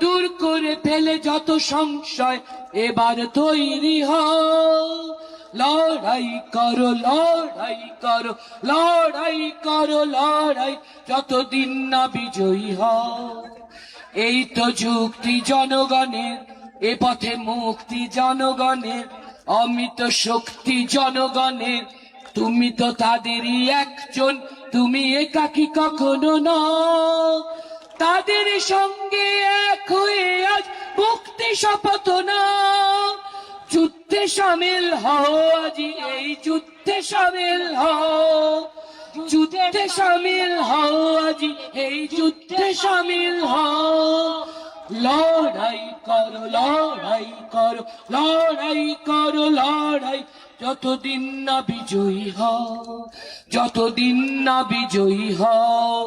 দূর করে ফেলে যত সংশয়, এবার তৈরি হও। লড়াই করো, লড়াই করো, লড়াই করো, লড়াই যতদিন না বিজয়ী হও। এই তো যুক্তি জনগণের, এ পথে মুক্তি জনগণের, অমিত শক্তি জনগণের। তুমি তো তাদেরই একজন, তুমি একাকী কখনো নও। তাদের সঙ্গে এক হয়ে আজ মুক্তি শপথ নাও। যুদ্ধে সামিল হও আজি, এই যুদ্ধে সামিল হও। যুদ্ধে সামিল হও আজি, এই যুদ্ধে সামিল হও। লড়াই করো, লড়াই করো, লড়াই করো, লড়াই যতদিন না বিজয়ী হও। যতদিন না বিজয়ী হও,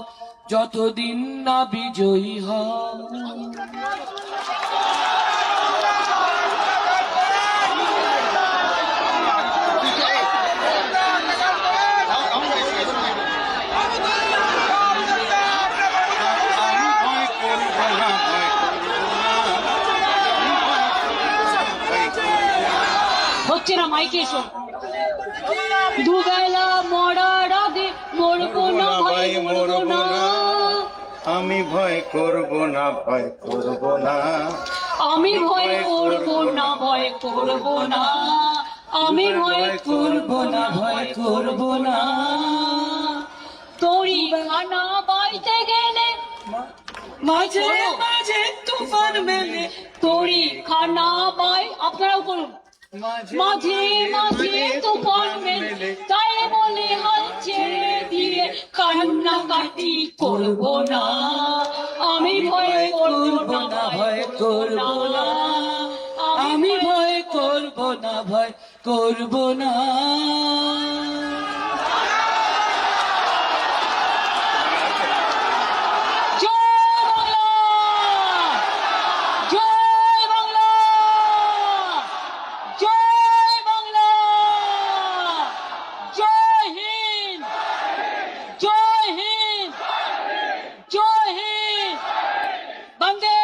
যতদিন না বিজয়ী হও। হচ্ছে না, মাইকে এসো। দুবেলা মরার আগে মরবো না ভাই, মরবো না। আমি ভয় করব না, ভয় করব না। আমি ভয় করবো না, ভয় করবো না। আমি ভয় করব না, ভয় করব না। তোরি খানা বাইতে গেলে মাঝে মাঝে তুফান মেলে, তোরি খানা বাই, আপনারাও করুন। মাঝে মাঝে তুফান মেলে, তাই বলে হাল ছেড়ে দিয়ে কান্নাকাটি করবো না। আমি ভয় করবো না, ভয় করবো না। আমি ভয় করব না, ভয় করব না। জয় বাংলা, জয় বাংলা, জয় হিন্দ, জয় হিন্দ, জয় হিন্দ। বন্দে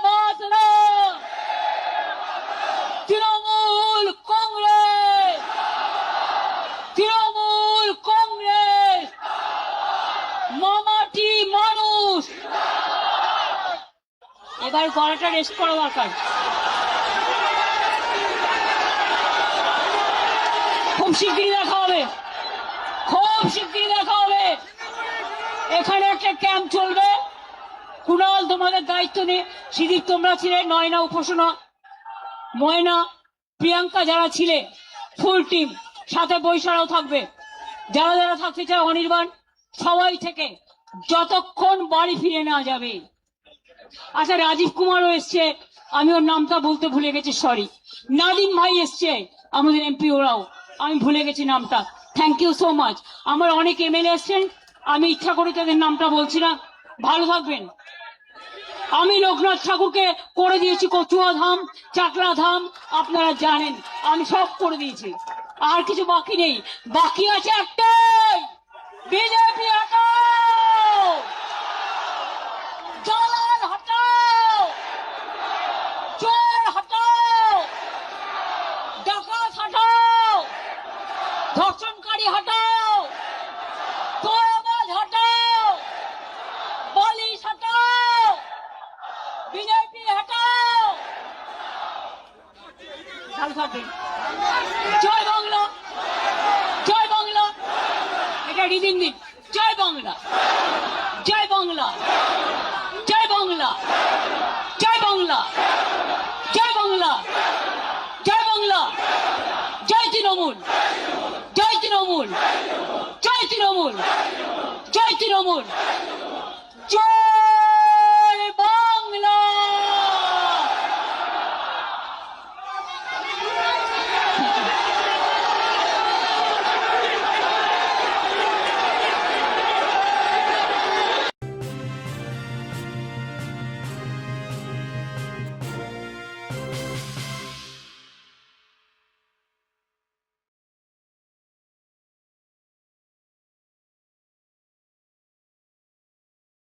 মাতরম। তৃণমূল কংগ্রেস, তৃণমূল কংগ্রেস, মামাটি মানুষ। এবার গলাটা রেস্ট করা দরকার। খুব শিগগিরই দেখা হবে, খুব শিগগিরই দেখা হবে। এখানে একটা ক্যাম্প চলবে। কুণাল তোমাদের দায়িত্ব নিয়ে, সিদ্দিক তোমরা ছিলে, নয়না উপাসনা, ময়না, প্রিয়াঙ্কা যারা ছিলে, ফুল টিম, সাথে বৈশারাও থাকবে। যারা যারা থাকতে চায় অনির্বাণ, সবাই থেকে যতক্ষণ বাড়ি ফিরে নেওয়া যাবে। আচ্ছা, রাজীব কুমারও এসছে, আমি ওর নামটা বলতে ভুলে গেছি, সরি। নাদিম ভাই এসছে, আমাদের এমপি, ওরাও, আমি ভুলে গেছি নামটা। Thank you so much. আমার অনেক এমএলএ এসছেন, আমি ইচ্ছা করে তাদের নামটা বলছি না। ভালো থাকবেন। আমি লোকনাথ ঠাকুরকে করে দিয়েছি কচুয়া ধাম, চাকলা ধাম, আপনারা জানেন আমি সব করে দিয়েছি। আর কিছু বাকি নেই, বাকি আছে একটাই, বিজেপি হটাও, দালাল হটাও, চোর হটাও, ডাকাত হটাও, ধর্ষণকারী হটাও, তোলাবাজ হটাও, পুলিশ হটাও, বিজেপি হটাও। ভালো থাকবেন। জয় বাংলা, জয় বাংলা। এটা রিদিন দিন। জয় বাংলা, জয় বাংলা, জয় বাংলা, জয় বাংলা, জয় বাংলা, জয় বাংলা, জয় তৃণমূল, জয় তৃণমূল, জয় তৃণমূল, জয় তৃণমূল, জয়